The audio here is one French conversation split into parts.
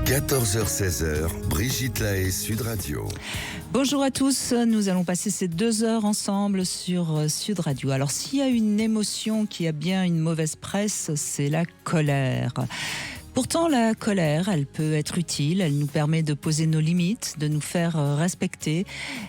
14h-16h, Brigitte Lahaie, Sud Radio. Bonjour à tous, nous allons passer ces 2 heures ensemble sur Sud Radio. Alors s'il y a une émotion qui a bien une mauvaise presse, c'est la colère. Pourtant, la colère, elle peut être utile, elle nous permet de poser nos limites, de nous faire respecter.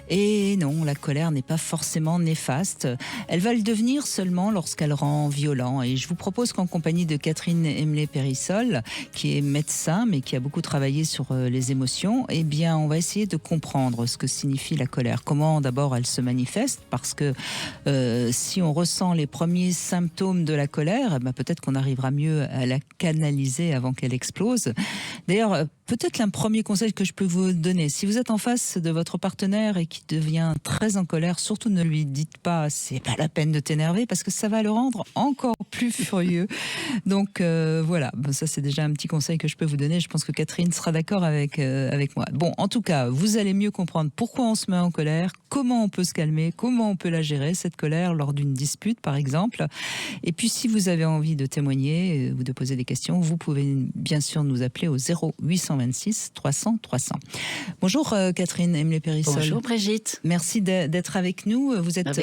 Et non, la colère n'est pas forcément néfaste. Elle va le devenir seulement lorsqu'elle rend violent. Et je vous propose qu'en compagnie de Catherine Emlé-Périssol, qui est médecin, mais qui a beaucoup travaillé sur les émotions, eh bien, on va essayer de comprendre ce que signifie la colère. Comment d'abord elle se manifeste, parce que si on ressent les premiers symptômes de la colère, eh ben, peut-être qu'on arrivera mieux à la canaliser avant qu'elle explose. D'ailleurs, peut-être un premier conseil que je peux vous donner, si vous êtes en face de votre partenaire et qui devient très en colère, surtout ne lui dites pas c'est pas la peine de t'énerver, parce que ça va le rendre encore plus furieux. Donc voilà, ça c'est déjà un petit conseil que je peux vous donner. Je pense que Catherine sera d'accord avec moi. Bon, en tout cas, vous allez mieux comprendre pourquoi on se met en colère, comment on peut se calmer, comment on peut la gérer, cette colère, lors d'une dispute par exemple. Et puis si vous avez envie de témoigner ou de poser des questions, vous pouvez bien sûr nous appeler au 0826 300 300. Bonjour Catherine Emlé-Périssol. Bonjour Brigitte. Merci d'être avec nous. Vous êtes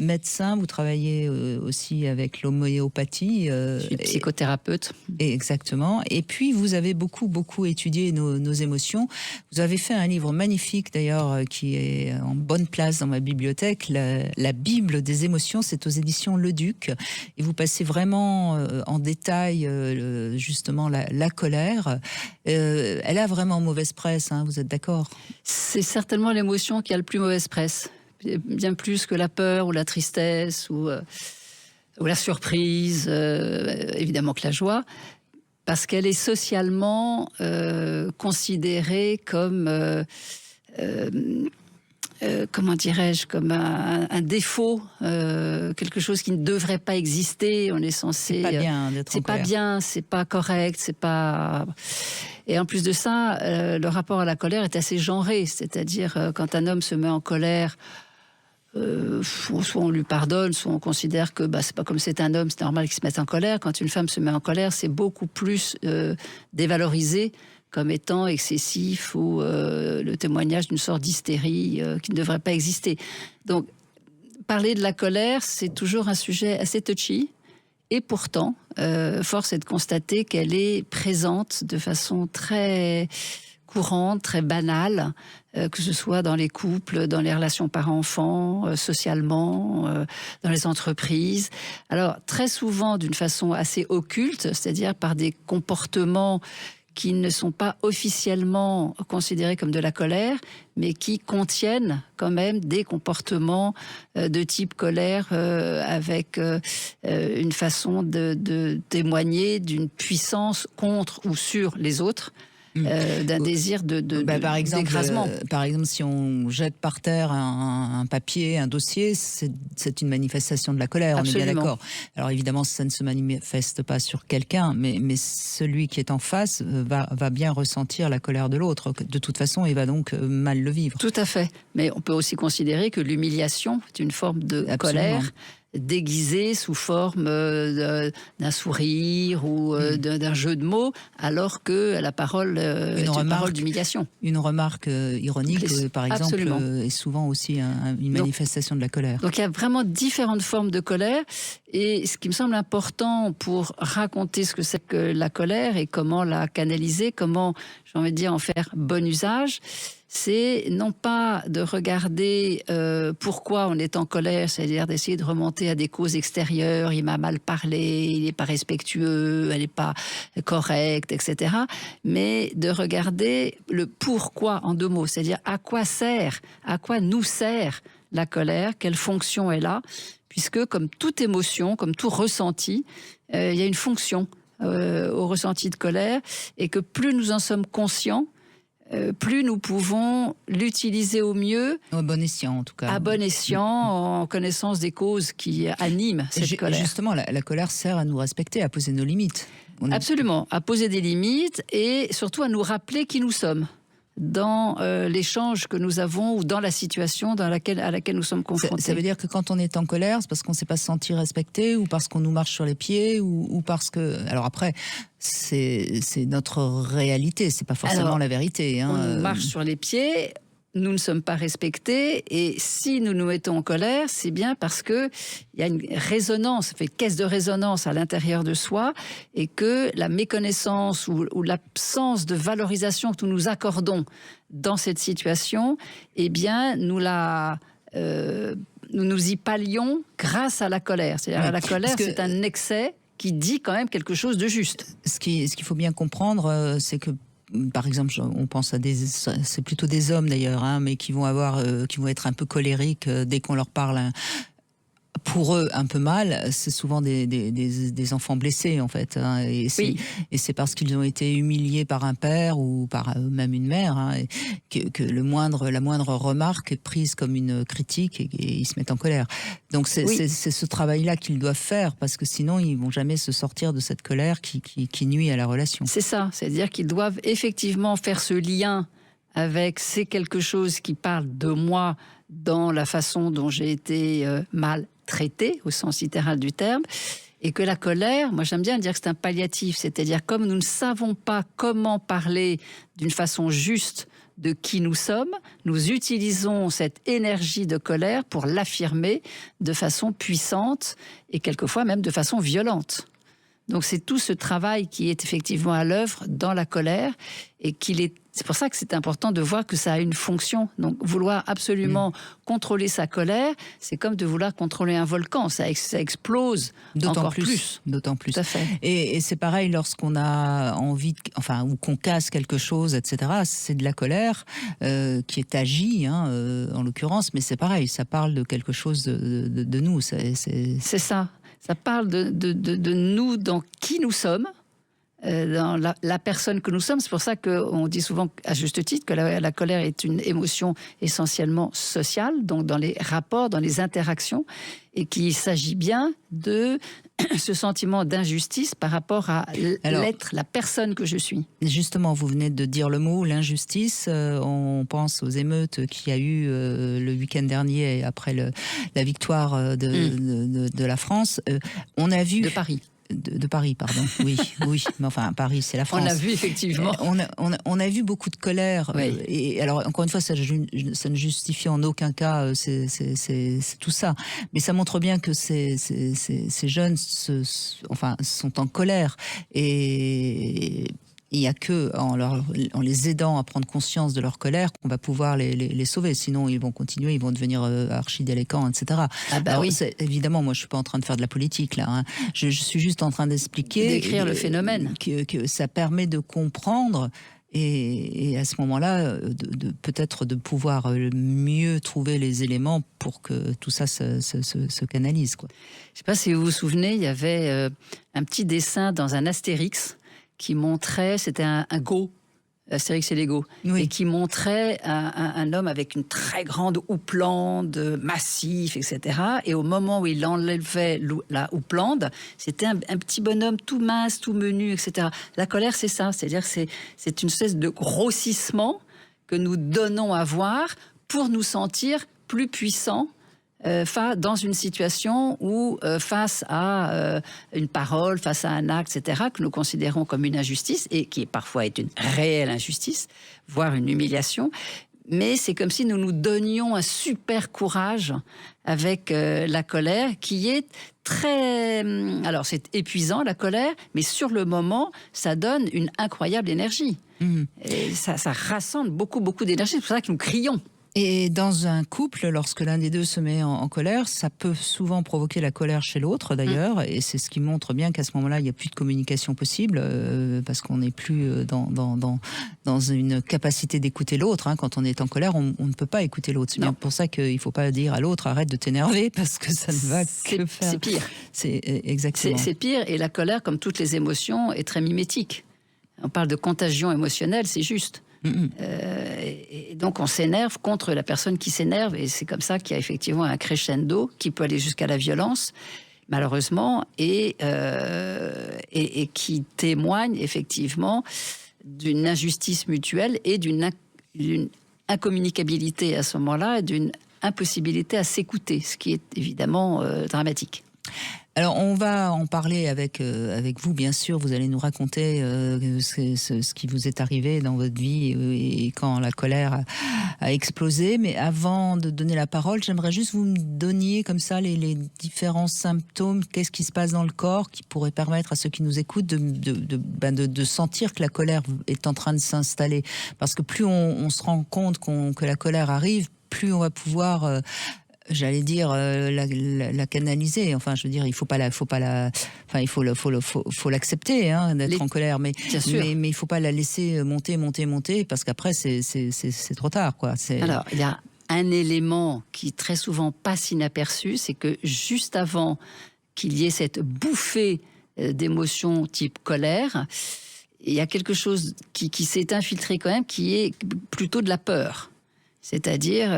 médecin, vous travaillez aussi avec l'homéopathie. Je suis psychothérapeute. Exactement. Et puis vous avez beaucoup étudié nos émotions. Vous avez fait un livre magnifique d'ailleurs qui est en bonne place dans ma bibliothèque, la Bible des émotions, c'est aux éditions Le Duc. Et vous passez vraiment en détail justement la colère. Elle a vraiment mauvaise presse, hein, vous êtes d'accord? C'est certainement l'émotion qui a le plus mauvaise presse, bien plus que la peur ou la tristesse ou la surprise, évidemment que la joie, parce qu'elle est socialement considérée comme comment dirais-je, comme un défaut, quelque chose qui ne devrait pas exister. On est censé. C'est pas bien d'être en colère. C'est pas bien, c'est pas correct, c'est pas. Et en plus de ça, le rapport à la colère est assez genré, c'est-à-dire quand un homme se met en colère. Soit on lui pardonne, soit on considère que c'est pas comme c'est un homme, c'est normal qu'il se mette en colère. Quand une femme se met en colère, c'est beaucoup plus dévalorisé comme étant excessif ou le témoignage d'une sorte d'hystérie qui ne devrait pas exister. Donc, parler de la colère, c'est toujours un sujet assez touchy. Et pourtant, force est de constater qu'elle est présente de façon très courante, très banale, que ce soit dans les couples, dans les relations parents-enfants, socialement, dans les entreprises. Alors, très souvent d'une façon assez occulte, c'est-à-dire par des comportements qui ne sont pas officiellement considérés comme de la colère, mais qui contiennent quand même des comportements de type colère avec une façon de témoigner d'une puissance contre ou sur les autres. D'un désir par exemple, d'écrasement. Par exemple, si on jette par terre un papier, un dossier, c'est une manifestation de la colère. Absolument. On est bien d'accord. Alors évidemment, ça ne se manifeste pas sur quelqu'un, mais celui qui est en face va bien ressentir la colère de l'autre. De toute façon, il va donc mal le vivre. Tout à fait. Mais on peut aussi considérer que l'humiliation est une forme de colère déguisée sous forme d'un sourire ou d'un jeu de mots, alors que la parole est une parole d'humiliation. Une remarque ironique, par exemple, est souvent aussi une manifestation de la colère. Donc il y a vraiment différentes formes de colère, et ce qui me semble important pour raconter ce que c'est que la colère et comment la canaliser, comment, j'ai envie de dire, en faire bon usage, c'est non pas de regarder pourquoi on est en colère, c'est-à-dire d'essayer de remonter à des causes extérieures, il m'a mal parlé, il n'est pas respectueux, elle n'est pas correcte, etc. Mais de regarder le pourquoi en 2 mots, c'est-à-dire à quoi nous sert la colère, quelle fonction elle a, puisque comme toute émotion, comme tout ressenti, il y a une fonction au ressenti de colère, et que plus nous en sommes conscients, plus nous pouvons l'utiliser au mieux. À bon escient, en tout cas. À bon escient, en connaissance des causes qui animent cette colère. Justement, la colère sert à nous respecter, à poser nos limites. Absolument, à poser des limites et surtout à nous rappeler qui nous sommes. dans l'échange que nous avons ou dans la situation à laquelle nous sommes confrontés. Ça veut dire que quand on est en colère, c'est parce qu'on ne s'est pas senti respecté ou parce qu'on nous marche sur les pieds ou parce que... Alors après, c'est notre réalité, c'est pas forcément la vérité. On nous marche sur les pieds, nous ne sommes pas respectés, et si nous nous mettons en colère, c'est bien parce que il y a une résonance, ça fait caisse de résonance à l'intérieur de soi, et que la méconnaissance ou l'absence de valorisation que nous nous accordons dans cette situation, eh bien, nous nous y pallions grâce à la colère. C'est-à-dire la colère, c'est un excès qui dit quand même quelque chose de juste. Ce qu'il faut bien comprendre, c'est que par exemple, on pense à c'est plutôt des hommes d'ailleurs, mais qui vont être un peu colériques dès qu'on leur parle. Pour eux, un peu mal, c'est souvent des enfants blessés en fait, et c'est parce qu'ils ont été humiliés par un père ou par même une mère, que la moindre remarque est prise comme une critique et ils se mettent en colère. Donc c'est ce travail-là qu'ils doivent faire, parce que sinon ils vont jamais se sortir de cette colère qui nuit à la relation. C'est ça, c'est-à-dire qu'ils doivent effectivement faire ce lien avec c'est quelque chose qui parle de moi dans la façon dont j'ai été mal traité, au sens littéral du terme, et que la colère, moi j'aime bien dire que c'est un palliatif, c'est-à-dire comme nous ne savons pas comment parler d'une façon juste de qui nous sommes, nous utilisons cette énergie de colère pour l'affirmer de façon puissante et quelquefois même de façon violente. Donc c'est tout ce travail qui est effectivement à l'œuvre dans la colère, et c'est pour ça que c'est important de voir que ça a une fonction. Donc vouloir absolument contrôler sa colère, c'est comme de vouloir contrôler un volcan, ça explose encore plus. D'autant plus. Tout à fait. Et c'est pareil lorsqu'on a envie, ou qu'on casse quelque chose, etc. C'est de la colère qui est agie, en l'occurrence, mais c'est pareil, ça parle de quelque chose de nous. C'est ça. Ça parle de nous, dans qui nous sommes, dans la personne que nous sommes. C'est pour ça qu'on dit souvent, à juste titre, que la colère est une émotion essentiellement sociale, donc dans les rapports, dans les interactions, et qu'il s'agit bien de ce sentiment d'injustice par rapport à la personne que je suis. Justement, vous venez de dire le mot, l'injustice. On pense aux émeutes qu'il y a eu le week-end dernier après la victoire de la France. On a vu... De Paris. De Paris, pardon. Oui, mais enfin, Paris, c'est la France. On l'a vu, effectivement. On a vu beaucoup de colère. Oui. Et alors, encore une fois, ça ne justifie en aucun cas c'est tout ça. Mais ça montre bien que ces jeunes sont en colère. Et il n'y a que en les aidant à prendre conscience de leur colère qu'on va pouvoir les sauver. Sinon, ils vont continuer, ils vont devenir archi-délinquants, etc. Alors, évidemment, moi, je ne suis pas en train de faire de la politique, là. Je suis juste en train d'expliquer... Décrire le phénomène. Que ça permet de comprendre... Et à ce moment-là, peut-être de pouvoir mieux trouver les éléments pour que tout ça se canalise, quoi. Je ne sais pas si vous vous souvenez, il y avait un petit dessin dans un Astérix qui montrait, c'était un go, Astérix et les Go, et qui montrait un homme avec une très grande houppelande, massif, etc. Et au moment où il enlevait la houppelande, c'était un petit bonhomme tout mince, tout menu, etc. La colère, c'est ça, c'est-à-dire c'est une espèce de grossissement que nous donnons à voir pour nous sentir plus puissants dans une situation où, face à une parole, face à un acte, etc., que nous considérons comme une injustice, et qui parfois est une réelle injustice, voire une humiliation, mais c'est comme si nous nous donnions un super courage avec la colère, qui est très... Alors, c'est épuisant, la colère, mais sur le moment, ça donne une incroyable énergie. Et ça rassemble beaucoup, beaucoup d'énergie. C'est pour ça que nous crions. Et dans un couple, lorsque l'un des deux se met en colère, ça peut souvent provoquer la colère chez l'autre d'ailleurs, et c'est ce qui montre bien qu'à ce moment-là, il n'y a plus de communication possible, parce qu'on n'est plus dans une capacité d'écouter l'autre. Quand on est en colère, on ne peut pas écouter l'autre. C'est bien pour ça qu'il ne faut pas dire à l'autre « arrête de t'énerver », parce que ça ne va que faire... C'est pire. C'est exactement. C'est pire, et la colère, comme toutes les émotions, est très mimétique. On parle de contagion émotionnelle, c'est juste. Et donc on s'énerve contre la personne qui s'énerve, et c'est comme ça qu'il y a effectivement un crescendo qui peut aller jusqu'à la violence, malheureusement, et qui témoigne effectivement d'une injustice mutuelle et d'une d'une incommunicabilité à ce moment-là et d'une impossibilité à s'écouter, ce qui est évidemment dramatique. Alors, on va en parler avec vous, bien sûr. Vous allez nous raconter ce qui vous est arrivé dans votre vie et quand la colère a explosé. Mais avant de donner la parole, j'aimerais juste que vous me donniez comme ça les différents symptômes. Qu'est-ce qui se passe dans le corps qui pourrait permettre à ceux qui nous écoutent de sentir que la colère est en train de s'installer. Parce que plus on se rend compte que la colère arrive, plus on va pouvoir... j'allais dire la canaliser. Enfin, je veux dire, il faut l'accepter d'être en colère, mais il faut pas la laisser monter, parce qu'après c'est trop tard, quoi. Alors, il y a un élément qui très souvent passe inaperçu, c'est que juste avant qu'il y ait cette bouffée d'émotions type colère, il y a quelque chose qui s'est infiltré quand même, qui est plutôt de la peur. C'est-à-dire,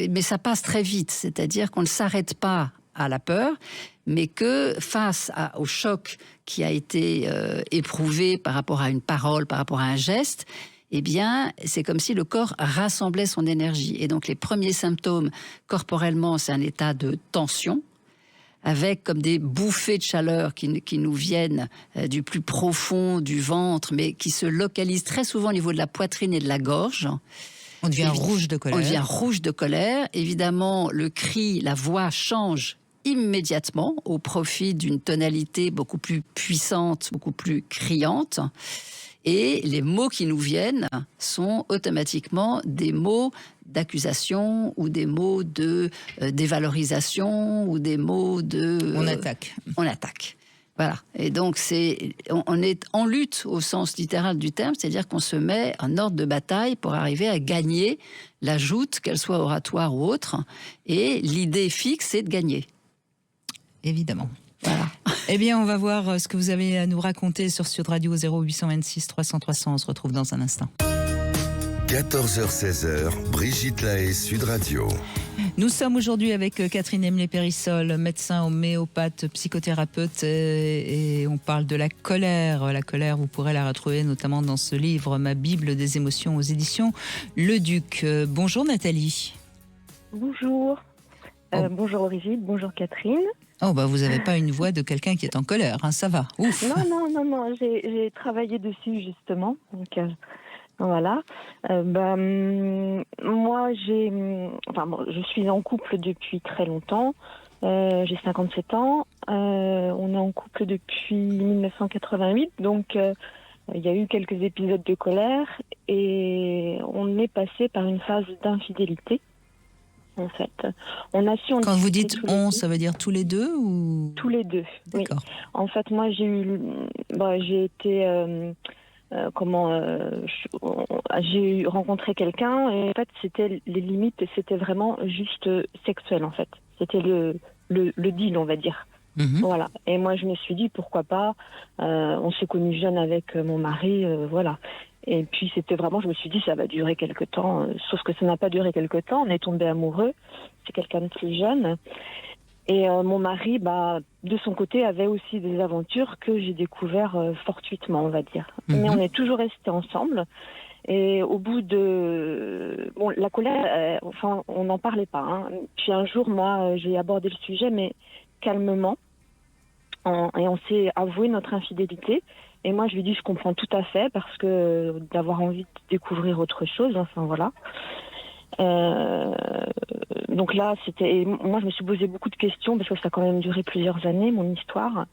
mais ça passe très vite, c'est-à-dire qu'on ne s'arrête pas à la peur, mais que face au choc qui a été éprouvé par rapport à une parole, par rapport à un geste, eh bien, c'est comme si le corps rassemblait son énergie. Et donc, les premiers symptômes corporellement, c'est un état de tension, avec comme des bouffées de chaleur qui nous viennent du plus profond du ventre, mais qui se localisent très souvent au niveau de la poitrine et de la gorge. On devient rouge de colère. On devient rouge de colère. Évidemment, le cri, la voix change immédiatement au profit d'une tonalité beaucoup plus puissante, beaucoup plus criante. Et les mots qui nous viennent sont automatiquement des mots d'accusation ou des mots de dévalorisation ou des mots de... On attaque. On attaque. Voilà. Et donc, on est en lutte au sens littéral du terme, c'est-à-dire qu'on se met en ordre de bataille pour arriver à gagner la joute, qu'elle soit oratoire ou autre. Et l'idée fixe, c'est de gagner. Évidemment. Voilà. Eh bien, on va voir ce que vous avez à nous raconter sur Sud Radio 0826 300 300. On se retrouve dans un instant. 14h-16h, Brigitte Lahaie, Sud Radio. Nous sommes aujourd'hui avec Catherine Emlé-Périssol, médecin homéopathe, psychothérapeute, et on parle de la colère. La colère, vous pourrez la retrouver notamment dans ce livre, Ma Bible des émotions, aux éditions Le Duc. Bonjour Nathalie. Bonjour. Bonjour Brigitte, bonjour Catherine. Oh bah vous n'avez pas une voix de quelqu'un qui est en colère, hein, ça va, ouf. Non, j'ai travaillé dessus justement, donc voilà. Moi je suis en couple depuis très longtemps, j'ai 57 ans, on est en couple depuis 1988, donc il y a eu quelques épisodes de colère et on est passé par une phase d'infidélité. En fait, quand vous dites on, ça veut dire tous les deux ou tous les deux? D'accord. Oui. En fait, moi, j'ai été j'ai rencontré quelqu'un et en fait, les limites, c'était vraiment juste sexuel en fait. C'était le deal, on va dire. Mmh. Voilà. Et moi, je me suis dit pourquoi pas. On s'est connus jeunes avec mon mari, voilà. Et puis c'était vraiment, je me suis dit ça va durer quelque temps, sauf que ça n'a pas duré quelque temps, on est tombé amoureux, c'est quelqu'un de plus jeune. Et mon mari, de son côté, avait aussi des aventures que j'ai découvert fortuitement, on va dire. Mm-hmm. Mais on est toujours restés ensemble. Et au bout de... Bon, la colère, on n'en parlait pas. Hein. Puis un jour, moi, j'ai abordé le sujet, mais calmement. Et on s'est avoué notre infidélité. Et moi, je lui ai dit, je comprends tout à fait, parce que d'avoir envie de découvrir autre chose, enfin voilà. Donc là, moi, je me suis posé beaucoup de questions, parce que ça a quand même duré plusieurs années, mon histoire.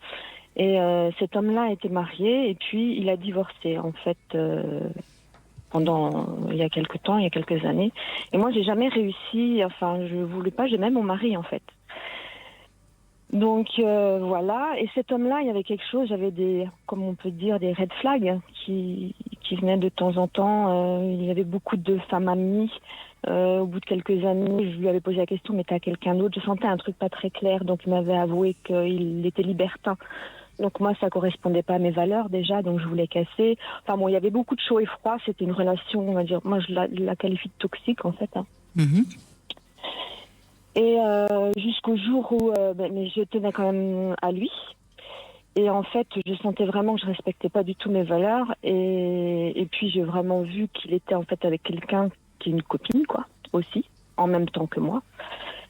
Et cet homme-là était marié, et puis il a divorcé, en fait, il y a quelques années. Et moi, j'ai jamais réussi, je voulais pas, j'aimais mon mari, en fait. Donc voilà, et cet homme-là, il y avait quelque chose, j'avais comme on peut dire, des red flags qui venaient de temps en temps. Il y avait beaucoup de femmes amies. Au bout de quelques années, je lui avais posé la question, mais t'as quelqu'un d'autre? Je sentais un truc pas très clair, donc il m'avait avoué qu'il était libertin. Donc moi, ça correspondait pas à mes valeurs déjà, donc je voulais casser. Enfin bon, il y avait beaucoup de chaud et froid, c'était une relation, on va dire, moi je la qualifie de toxique en fait. Hein. Mm-hmm. Et jusqu'au jour où mais je tenais quand même à lui. Et en fait, je sentais vraiment que je respectais pas du tout mes valeurs. Et puis, j'ai vraiment vu qu'il était en fait avec quelqu'un c'était une copine, quoi, aussi, en même temps que moi.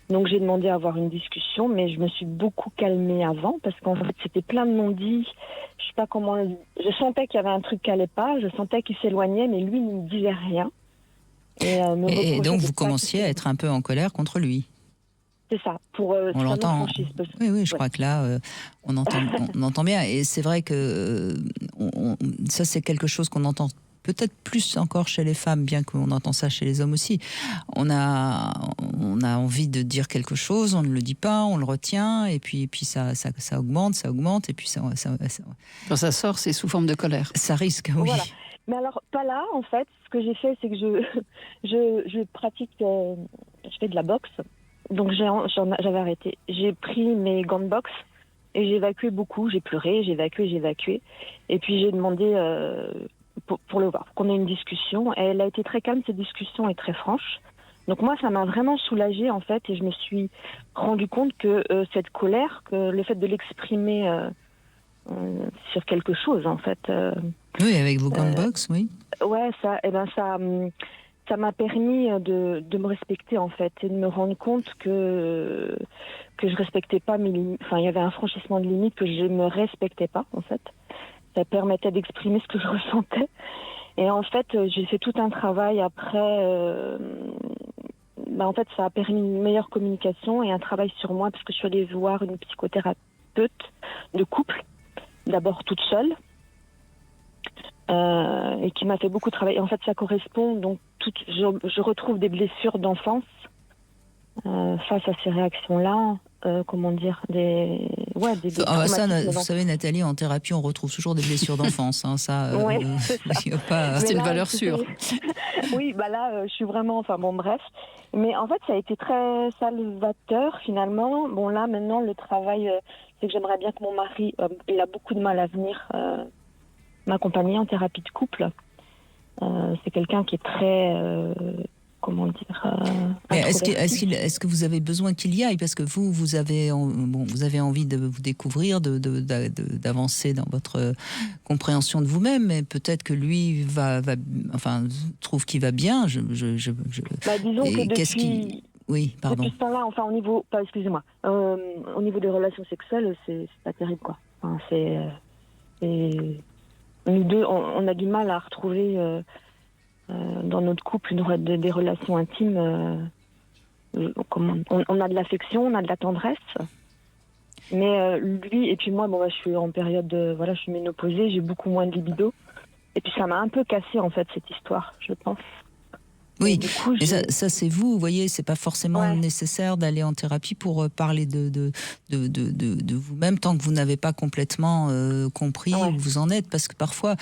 Donc j'ai demandé à avoir une discussion, mais je me suis beaucoup calmée avant, parce qu'en fait, c'était plein de non-dits. Je sais pas comment... Je sentais qu'il y avait un truc qui allait pas, je sentais qu'il s'éloignait, mais lui, il ne me disait rien. Et donc, vous commenciez à être un peu en colère contre lui. C'est ça, pour on l'entend. Oui, je crois que là, on entend bien. Et c'est vrai que ça, c'est quelque chose qu'on entend peut-être plus encore chez les femmes, bien qu'on entend ça chez les hommes aussi. On a envie de dire quelque chose, on ne le dit pas, on le retient, et puis ça augmente, et puis ça... Quand ça sort, c'est sous forme de colère. Ça risque, oui. Voilà. Mais alors, pas là, en fait. Ce que j'ai fait, c'est que je pratique... je fais de la boxe. Donc, j'avais arrêté. J'ai pris mes gants de boxe et j'ai évacué beaucoup. J'ai pleuré, j'ai évacué. Et puis, j'ai demandé pour le voir, qu'on ait une discussion. Et elle a été très calme, cette discussion est très franche. Donc, moi, ça m'a vraiment soulagée, en fait. Et je me suis rendu compte que cette colère, que le fait de l'exprimer sur quelque chose, en fait... oui, avec vos gants de boxe, oui. Ouais, ça m'a permis de me respecter, en fait, et de me rendre compte que je respectais pas mes limites. Enfin, il y avait un franchissement de limites que je ne me respectais pas, en fait. Ça permettait d'exprimer ce que je ressentais. Et en fait, j'ai fait tout un travail après. En fait, ça a permis une meilleure communication et un travail sur moi, parce que je suis allée voir une psychothérapeute de couple, d'abord toute seule. Et qui m'a fait beaucoup travailler. En fait, ça correspond. Donc, je retrouve des blessures d'enfance face à ces réactions-là. Comment dire, des ça, vous savez, Nathalie, en thérapie, on retrouve toujours des blessures d'enfance. Hein, ça, c'est une valeur sûre. Oui, là, je suis vraiment. Enfin bon, bref. Mais en fait, ça a été très salvateur finalement. Bon, là, maintenant, le travail, c'est que j'aimerais bien que mon mari, il a beaucoup de mal à venir. M'accompagner en thérapie de couple. C'est quelqu'un qui est très... comment dire... Mais est-ce que vous avez besoin qu'il y aille? Parce que vous avez envie de vous découvrir, d'avancer dans votre compréhension de vous-même, mais peut-être que lui trouve qu'il va bien. Disons que depuis... Oui, pardon. Depuis ce temps-là, enfin, au niveau des relations sexuelles, c'est pas terrible, quoi. Enfin, nous deux, on a du mal à retrouver dans notre couple des relations intimes. On a de l'affection, on a de la tendresse. Mais lui, et puis moi, je suis en période je suis ménopausée, j'ai beaucoup moins de libido. Et puis ça m'a un peu cassé, en fait, cette histoire, je pense. Oui, et ça c'est vous voyez, c'est pas forcément nécessaire d'aller en thérapie pour parler de vous-même tant que vous n'avez pas complètement compris où vous en êtes, parce que parfois,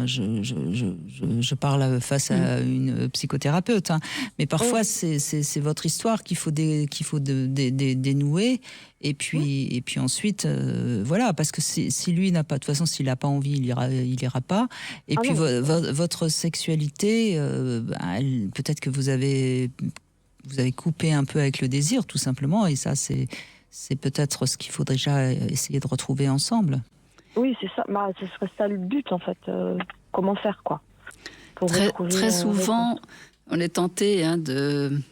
je parle face à une psychothérapeute, hein, mais parfois c'est votre histoire qu'il faut dénouer. Et puis ensuite, parce que si lui n'a pas, de toute façon, s'il n'a pas envie, il ira pas. Et puis votre sexualité, peut-être que vous avez coupé un peu avec le désir, tout simplement. Et ça, c'est peut-être ce qu'il faudrait déjà essayer de retrouver ensemble. Oui, c'est ça. Ce serait ça le but, en fait. Comment faire, quoi. Très souvent... On est tenté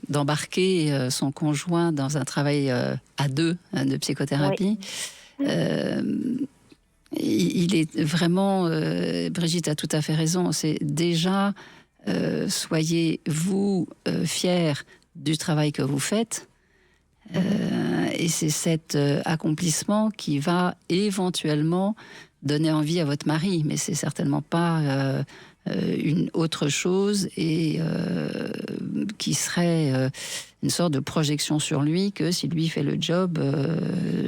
d'embarquer son conjoint dans un travail à deux de psychothérapie. Oui. Il est vraiment... Brigitte a tout à fait raison. C'est déjà, soyez vous fiers du travail que vous faites. Et c'est cet accomplissement qui va éventuellement donner envie à votre mari. Mais c'est certainement pas... une autre chose et qui serait une sorte de projection sur lui, que si lui fait le job,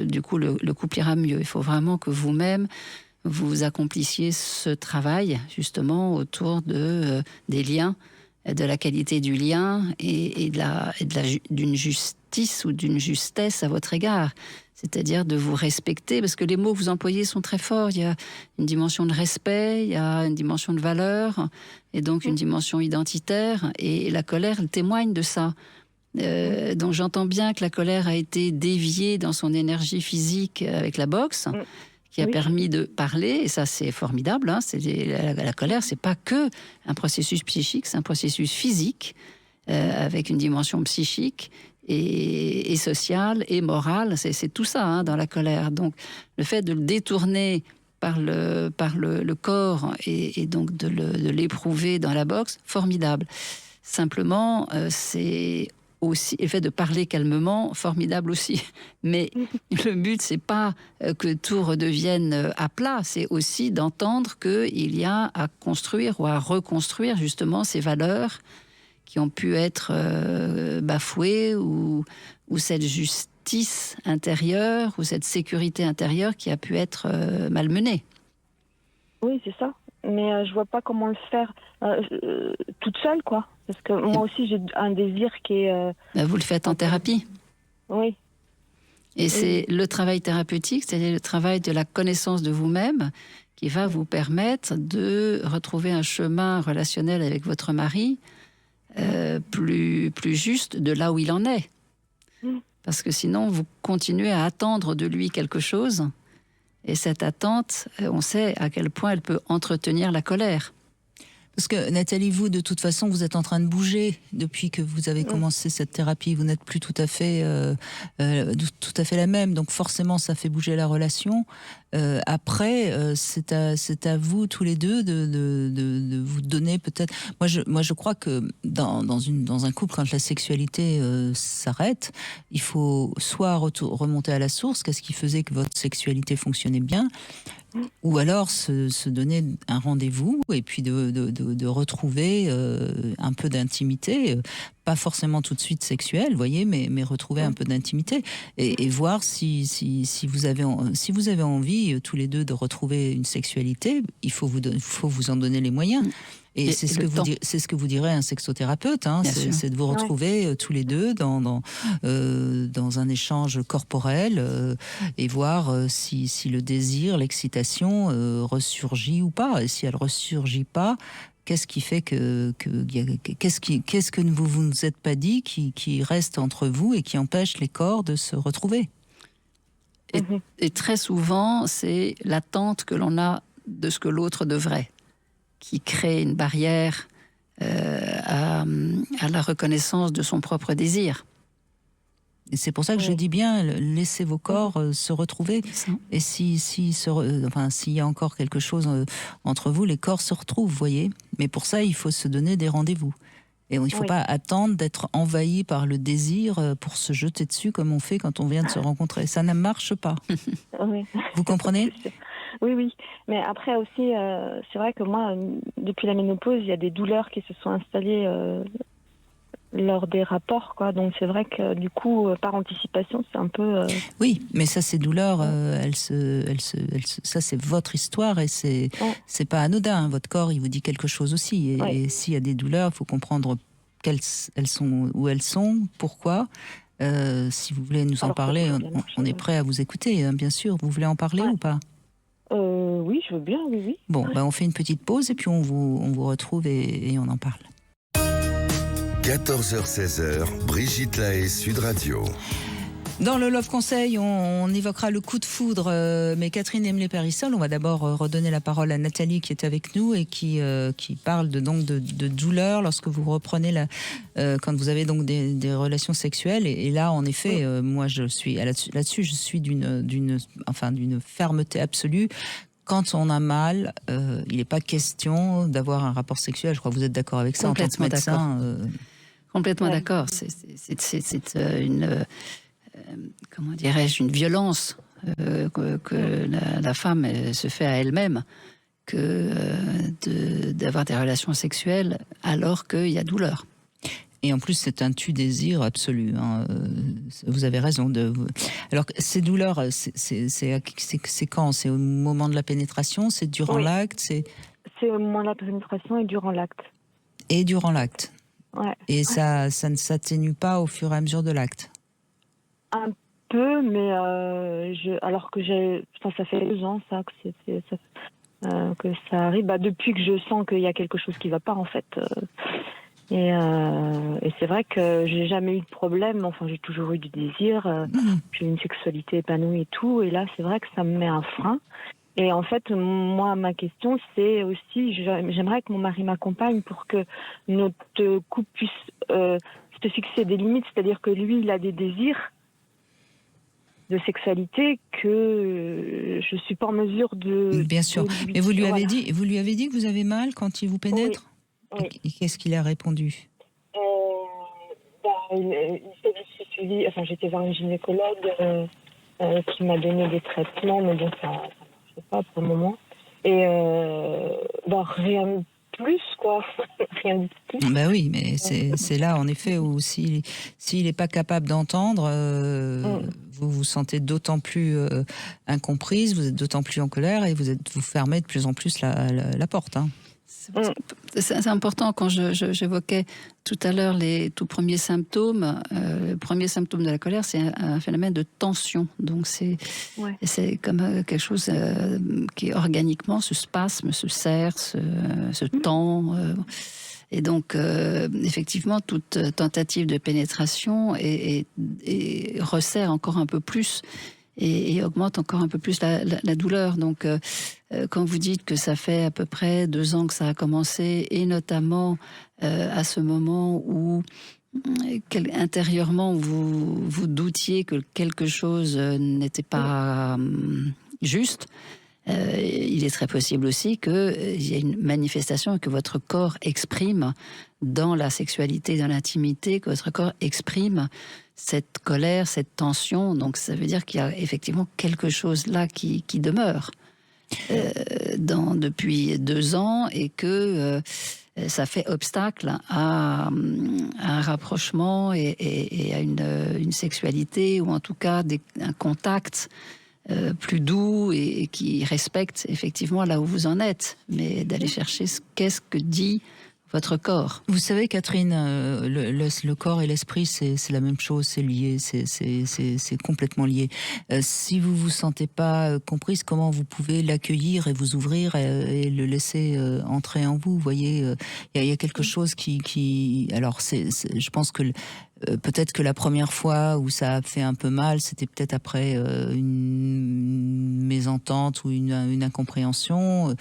du coup le couple ira mieux. Il faut vraiment que vous-même vous accomplissiez ce travail justement autour des liens, de la qualité du lien et d'une justice ou d'une justesse à votre égard. C'est-à-dire de vous respecter, parce que les mots que vous employez sont très forts. Il y a une dimension de respect, il y a une dimension de valeur, et donc une dimension identitaire, et la colère elle témoigne de ça. Donc j'entends bien que la colère a été déviée dans son énergie physique avec la boxe, qui a Oui. permis de parler, et ça c'est formidable, hein, la colère, c'est pas que un processus psychique, c'est un processus physique, avec une dimension psychique et sociale et morale, c'est tout ça hein, dans la colère. Donc le fait de le détourner par le corps et donc de l'éprouver dans la boxe, formidable. Simplement, c'est aussi le fait de parler calmement, formidable aussi. Mais le but, c'est pas que tout redevienne à plat, c'est aussi d'entendre qu'il y a à construire ou à reconstruire justement ces valeurs qui ont pu être bafouées ou cette justice intérieure ou cette sécurité intérieure qui a pu être malmenée. Oui, c'est ça. Mais je vois pas comment le faire toute seule, quoi. Parce que moi aussi, j'ai un désir qui est... Vous le faites en thérapie. Oui. Et c'est le travail thérapeutique, c'est-à-dire le travail de la connaissance de vous-même qui va vous permettre de retrouver un chemin relationnel avec votre mari plus juste de là où il en est. Parce que sinon, vous continuez à attendre de lui quelque chose. Et cette attente, on sait à quel point elle peut entretenir la colère. Parce que Nathalie, vous, de toute façon, vous êtes en train de bouger depuis que vous avez commencé cette thérapie. Vous n'êtes plus tout à fait la même. Donc forcément, ça fait bouger la relation. Après, c'est à vous tous les deux de vous donner peut-être. Moi, je crois que dans un couple, quand la sexualité s'arrête, il faut soit remonter à la source, qu'est-ce qui faisait que votre sexualité fonctionnait bien, ou alors se donner un rendez-vous et puis de retrouver un peu d'intimité, pas forcément tout de suite sexuelle, voyez, mais retrouver un peu d'intimité et voir si vous avez envie tous les deux de retrouver une sexualité, il faut vous en donner les moyens. Et c'est ce que vous direz à un sexothérapeute, hein, c'est de vous retrouver tous les deux dans un échange corporel et voir si le désir, l'excitation ressurgit ou pas. Et si elle ressurgit pas, qu'est-ce qui fait qu'est-ce que vous ne vous êtes pas dit qui reste entre vous et qui empêche les corps de se retrouver? Et très souvent, c'est l'attente que l'on a de ce que l'autre devrait, qui crée une barrière à la reconnaissance de son propre désir. Et c'est pour ça que je dis bien, laissez vos corps se retrouver. Et s'il y a encore quelque chose entre vous, les corps se retrouvent, vous voyez. Mais pour ça, il faut se donner des rendez-vous. Et il ne faut pas attendre d'être envahi par le désir pour se jeter dessus comme on fait quand on vient de se rencontrer. Ça ne marche pas. Vous comprenez ? Oui. Mais après aussi, c'est vrai que moi, depuis la ménopause, il y a des douleurs qui se sont installées lors des rapports, quoi. Donc c'est vrai que du coup, par anticipation, c'est un peu... Oui, mais ça, ces douleurs, ça c'est votre histoire et c'est pas anodin. Votre corps, il vous dit quelque chose aussi. Et s'il y a des douleurs, il faut comprendre où elles sont, pourquoi. Si vous voulez nous en parler, on est prêt à vous écouter, hein, bien sûr. Vous voulez en parler ou pas ? Oui, je veux bien, oui. Bon, on fait une petite pause et puis on vous retrouve et on en parle. 14h-16h, Brigitte Lahaie, Sud Radio. Dans le Love Conseil, on évoquera le coup de foudre, mais Catherine Emlé-Périssol, on va d'abord redonner la parole à Nathalie qui est avec nous et qui parle de douleur lorsque vous reprenez quand vous avez donc des relations sexuelles. Et là, en effet, moi je suis là-dessus, je suis d'une fermeté absolue. Quand on a mal, il n'est pas question d'avoir un rapport sexuel. Je crois que vous êtes d'accord avec ça en tant que médecin. Complètement d'accord. C'est une... comment dirais-je, une violence que la femme se fait à elle-même que d'avoir des relations sexuelles alors qu'il y a douleur. Et en plus, c'est un tue-désir absolu. Hein. Vous avez raison. Alors, ces douleurs, c'est quand ? C'est au moment de la pénétration ? C'est durant l'acte ? C'est au moment de la pénétration et durant l'acte. Et durant l'acte. Ouais. Et ça ne s'atténue pas au fur et à mesure de l'acte ? Un peu, mais alors que ça fait 2 ans que ça arrive. Depuis que je sens qu'il y a quelque chose qui ne va pas, en fait. Et c'est vrai que j'ai jamais eu de problème. Enfin, j'ai toujours eu du désir. J'ai une sexualité épanouie et tout. Et là, c'est vrai que ça me met un frein. Et en fait, moi, ma question, c'est aussi, j'aimerais que mon mari m'accompagne pour que notre couple puisse se fixer des limites. C'est-à-dire que lui, il a des désirs de sexualité que je suis pas en mesure de... Bien sûr. Mais vous lui avez dit que vous avez mal quand il vous pénètre ? Oui. Et qu'est-ce qu'il a répondu ? Il s'est suivi... Enfin, j'étais voir un gynécologue qui m'a donné des traitements, mais bon, ça ne marchait pas pour le moment. Et rien de plus, quoi. Rien de plus. Ben oui, mais c'est là, en effet, où s'il n'est pas capable d'entendre, vous vous sentez d'autant plus incomprise, vous êtes d'autant plus en colère et vous fermez de plus en plus la porte. Hein. C'est important. Quand j'évoquais tout à l'heure les tout premiers symptômes, le premier symptôme de la colère, c'est un phénomène de tension. Donc c'est comme quelque chose qui organiquement se spasme, se serre, se tend. Et donc, effectivement, toute tentative de pénétration resserre encore un peu plus et augmente encore un peu plus la douleur. Donc, quand vous dites que ça fait à peu près 2 ans que ça a commencé, et notamment à ce moment où intérieurement vous doutiez que quelque chose n'était pas juste, il est très possible aussi qu'il y ait une manifestation que votre corps exprime dans la sexualité, dans l'intimité, que votre corps exprime cette colère, cette tension. Donc ça veut dire qu'il y a effectivement quelque chose là qui demeure depuis 2 ans et que ça fait obstacle à un rapprochement et à une sexualité, ou en tout cas un contact plus doux et qui respecte effectivement là où vous en êtes, mais d'aller chercher qu'est-ce que dit votre corps. Vous savez, Catherine, le corps et l'esprit, c'est la même chose, c'est lié, c'est complètement lié. Si vous vous sentez pas comprise, comment vous pouvez l'accueillir et vous ouvrir et le laisser entrer en vous ? Vous voyez, il y a quelque chose qui alors je pense que peut-être que la première fois où ça a fait un peu mal, c'était peut-être après une mésentente ou une incompréhension.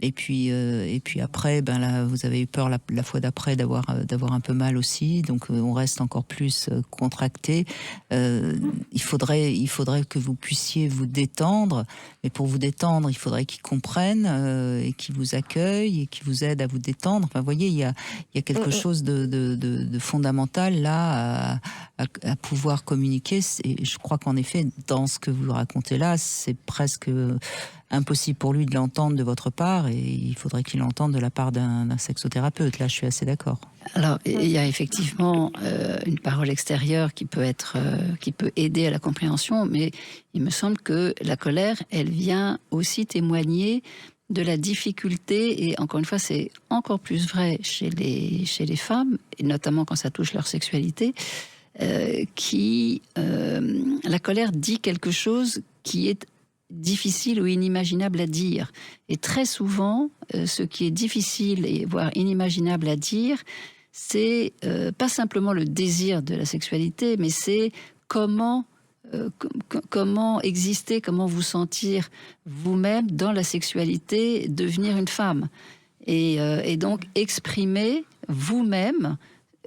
Et puis après, là, vous avez eu peur la fois d'après d'avoir un peu mal aussi. Donc on reste encore plus contracté. Il faudrait que vous puissiez vous détendre. Mais pour vous détendre, il faudrait qu'ils comprennent et qu'ils vous accueillent et qu'ils vous aident à vous détendre. Enfin, vous voyez, il y a quelque chose de fondamental là à pouvoir communiquer. Et je crois qu'en effet, dans ce que vous racontez là, c'est presque impossible pour lui de l'entendre de votre part, et il faudrait qu'il l'entende de la part d'un sexothérapeute. Là, je suis assez d'accord. Alors, il y a effectivement une parole extérieure qui peut aider à la compréhension, mais il me semble que la colère, elle vient aussi témoigner de la difficulté, et encore une fois, c'est encore plus vrai chez les femmes, et notamment quand ça touche leur sexualité, la colère dit quelque chose qui est difficile ou inimaginable à dire. Et très souvent, ce qui est difficile et voire inimaginable à dire, c'est pas simplement le désir de la sexualité, mais c'est comment exister, comment vous sentir vous-même dans la sexualité, devenir une femme. Et donc exprimer vous-même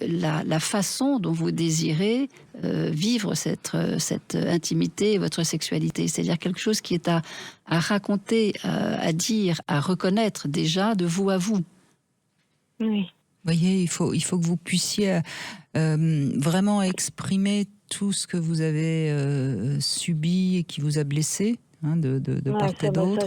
la façon dont vous désirez vivre cette intimité, votre sexualité. C'est-à-dire quelque chose qui est à raconter, à dire, à reconnaître déjà de vous à vous. Oui. Vous voyez, il faut que vous puissiez vraiment exprimer tout ce que vous avez subi et qui vous a blessé, de part et d'autre.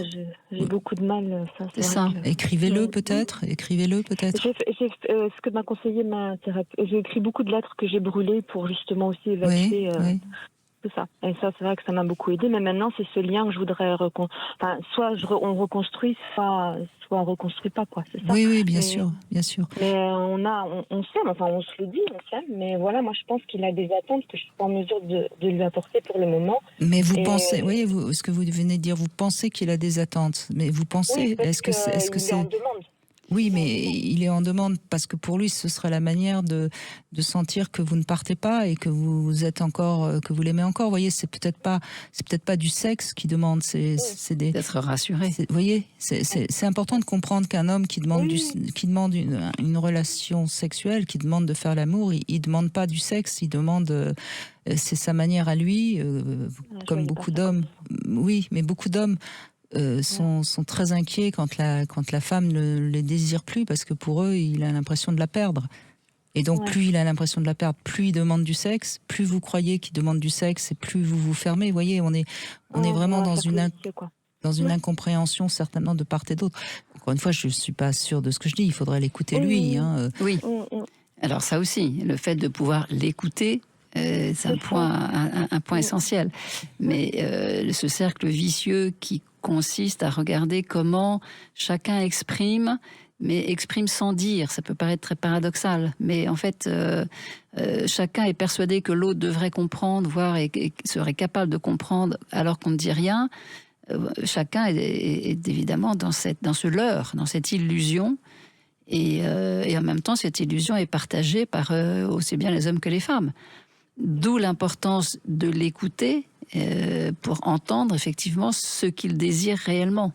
J'ai beaucoup de mal. C'est ça. Écrivez-le peut-être. Ce que m'a conseillé ma thérapeute, j'ai écrit beaucoup de lettres que j'ai brûlées pour justement aussi évacuer tout ça. Et ça, c'est vrai que ça m'a beaucoup aidé. Mais maintenant, c'est ce lien que je voudrais soit on reconstruit, soit on reconstruit pas, quoi. C'est ça. Oui, bien sûr. Mais on s'aime, enfin on se le dit, on s'aime. Mais voilà, moi je pense qu'il a des attentes que je suis pas en mesure de lui apporter pour le moment. Mais vous pensez, ce que vous venez de dire, vous pensez qu'il a des attentes. Mais vous pensez, oui, est-ce que c'est il est en demande. Oui, mais il est en demande parce que pour lui, ce serait la manière de sentir que vous ne partez pas et que vous êtes encore, que vous l'aimez encore. Vous voyez, c'est peut-être pas du sexe qu'il demande, c'est des. D'être rassuré. Vous voyez, c'est important de comprendre qu'un homme qui demande qui demande une relation sexuelle, qui demande de faire l'amour, il demande pas du sexe, il demande. C'est sa manière à lui, comme beaucoup d'hommes. Oui, mais beaucoup d'hommes. Sont très inquiets quand la femme ne les désire plus parce que pour eux, il a l'impression de la perdre. Et donc, plus il a l'impression de la perdre, plus il demande du sexe, plus vous croyez qu'il demande du sexe et plus vous vous fermez. Vous voyez, on est vraiment dans une incompréhension certainement de part et d'autre. Encore une fois, je ne suis pas sûre de ce que je dis, il faudrait l'écouter lui. Oui. Alors ça aussi, le fait de pouvoir l'écouter, c'est un point essentiel. Mais ce cercle vicieux qui consiste à regarder comment chacun exprime, mais exprime sans dire. Ça peut paraître très paradoxal, mais en fait, chacun est persuadé que l'autre devrait comprendre, voire et serait capable de comprendre, alors qu'on ne dit rien. Chacun est évidemment dans ce leurre, dans cette illusion. Et en même temps, cette illusion est partagée par aussi bien les hommes que les femmes. D'où l'importance de l'écouter pour entendre effectivement ce qu'il désire réellement.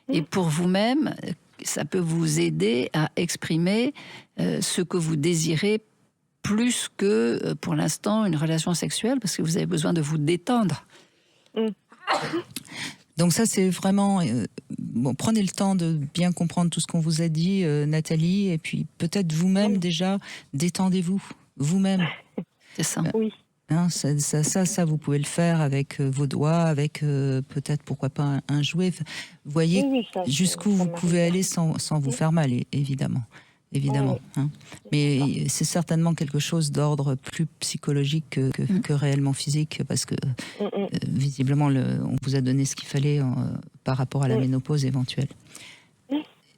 Et pour vous-même, ça peut vous aider à exprimer ce que vous désirez plus que, pour l'instant, une relation sexuelle, parce que vous avez besoin de vous détendre. Donc ça, c'est vraiment... prenez le temps de bien comprendre tout ce qu'on vous a dit, Nathalie, et puis peut-être vous-même déjà, détendez-vous, vous-même. C'est ça. Oui. Hein, ça, vous pouvez le faire avec vos doigts, avec peut-être, pourquoi pas, un jouet. Vous voyez jusqu'où vous pouvez aller sans vous faire mal, évidemment. Hein. Mais c'est certainement quelque chose d'ordre plus psychologique que réellement physique, parce que visiblement, on vous a donné ce qu'il fallait par rapport à la ménopause éventuelle.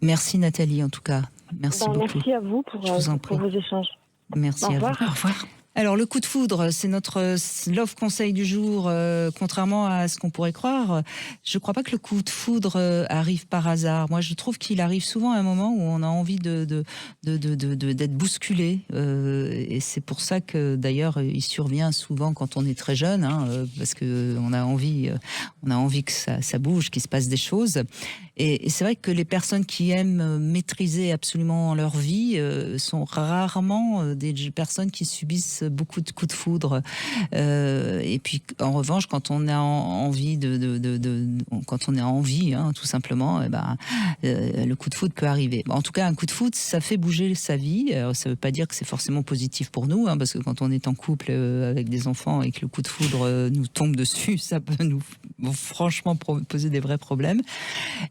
Merci Nathalie, en tout cas. Merci beaucoup. Merci à vous pour vos échanges. Merci à vous. Au revoir. Alors, le coup de foudre, c'est notre love conseil du jour. Contrairement à ce qu'on pourrait croire, je ne crois pas que le coup de foudre arrive par hasard. Moi, je trouve qu'il arrive souvent à un moment où on a envie d'être bousculé. Et c'est pour ça que, d'ailleurs, il survient souvent quand on est très jeune, parce que on a envie que ça bouge, qu'il se passe des choses. Et c'est vrai que les personnes qui aiment maîtriser absolument leur vie sont rarement des personnes qui subissent beaucoup de coups de foudre. Et puis, en revanche, quand on a envie quand on a envie, tout simplement, le coup de foudre peut arriver. En tout cas, un coup de foudre, ça fait bouger sa vie. Alors, ça ne veut pas dire que c'est forcément positif pour nous, parce que quand on est en couple avec des enfants et que le coup de foudre nous tombe dessus, ça peut nous franchement poser des vrais problèmes.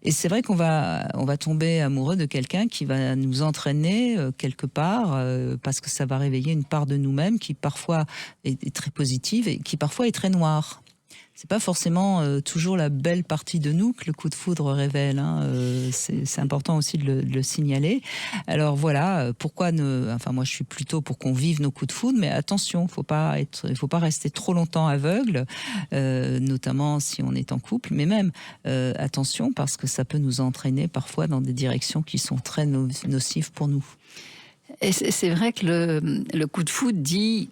Et c'est vrai qu'on va tomber amoureux de quelqu'un qui va nous entraîner quelque part, parce que ça va réveiller une part de nous-mêmes qui parfois est très positive et qui parfois est très noire. C'est pas forcément toujours la belle partie de nous que le coup de foudre révèle. C'est important aussi de le signaler. Alors voilà, moi je suis plutôt pour qu'on vive nos coups de foudre, mais attention, il faut pas rester trop longtemps aveugle, notamment si on est en couple. Mais même attention, parce que ça peut nous entraîner parfois dans des directions qui sont très nocives pour nous. Et c'est vrai que le coup de foudre dit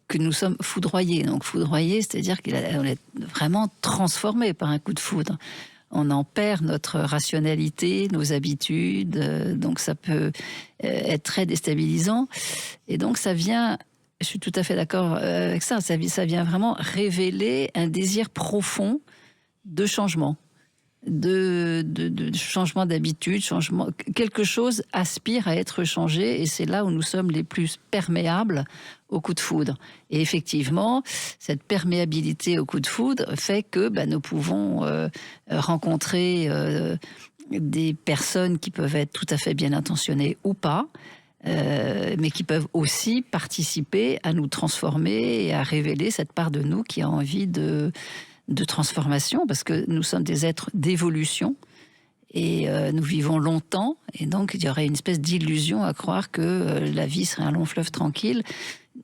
que nous sommes foudroyés. Donc foudroyés, c'est-à-dire qu'on est vraiment transformé par un coup de foudre. On en perd notre rationalité, nos habitudes, donc ça peut être très déstabilisant. Et donc ça vient, je suis tout à fait d'accord avec ça vient vraiment révéler un désir profond de changement. De changement d'habitude, quelque chose aspire à être changé, et c'est là où nous sommes les plus perméables au coup de foudre. Et effectivement, cette perméabilité au coup de foudre fait que nous pouvons rencontrer des personnes qui peuvent être tout à fait bien intentionnées ou pas, mais qui peuvent aussi participer à nous transformer et à révéler cette part de nous qui a envie de transformation, parce que nous sommes des êtres d'évolution et nous vivons longtemps, et donc il y aurait une espèce d'illusion à croire que la vie serait un long fleuve tranquille.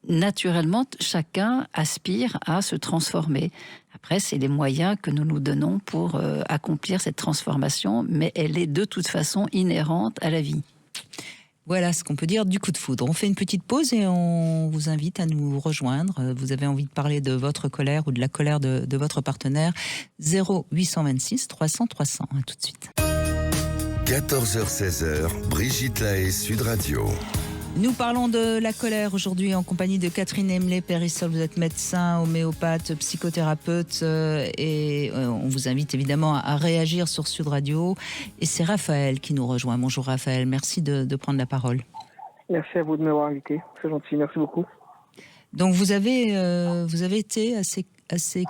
Naturellement, chacun aspire à se transformer. Après, Après, c'est les moyens que nous nous donnons pour accomplir cette transformation, mais elle est de toute façon inhérente à la vie. Voilà ce qu'on peut dire du coup de foudre. On fait une petite pause et on vous invite à nous rejoindre. Vous avez envie de parler de votre colère ou de la colère de votre partenaire. 0826 300 300. À tout de suite. 14h-16h, Brigitte Lahaie, Sud Radio. Nous parlons de la colère aujourd'hui en compagnie de Catherine Emlé-Périssol. Vous êtes médecin, homéopathe, psychothérapeute et on vous invite évidemment à réagir sur Sud Radio. Et c'est Raphaël qui nous rejoint. Bonjour Raphaël, merci de prendre la parole. Merci à vous de m'avoir invité, c'est gentil, merci beaucoup. Donc vous avez été assez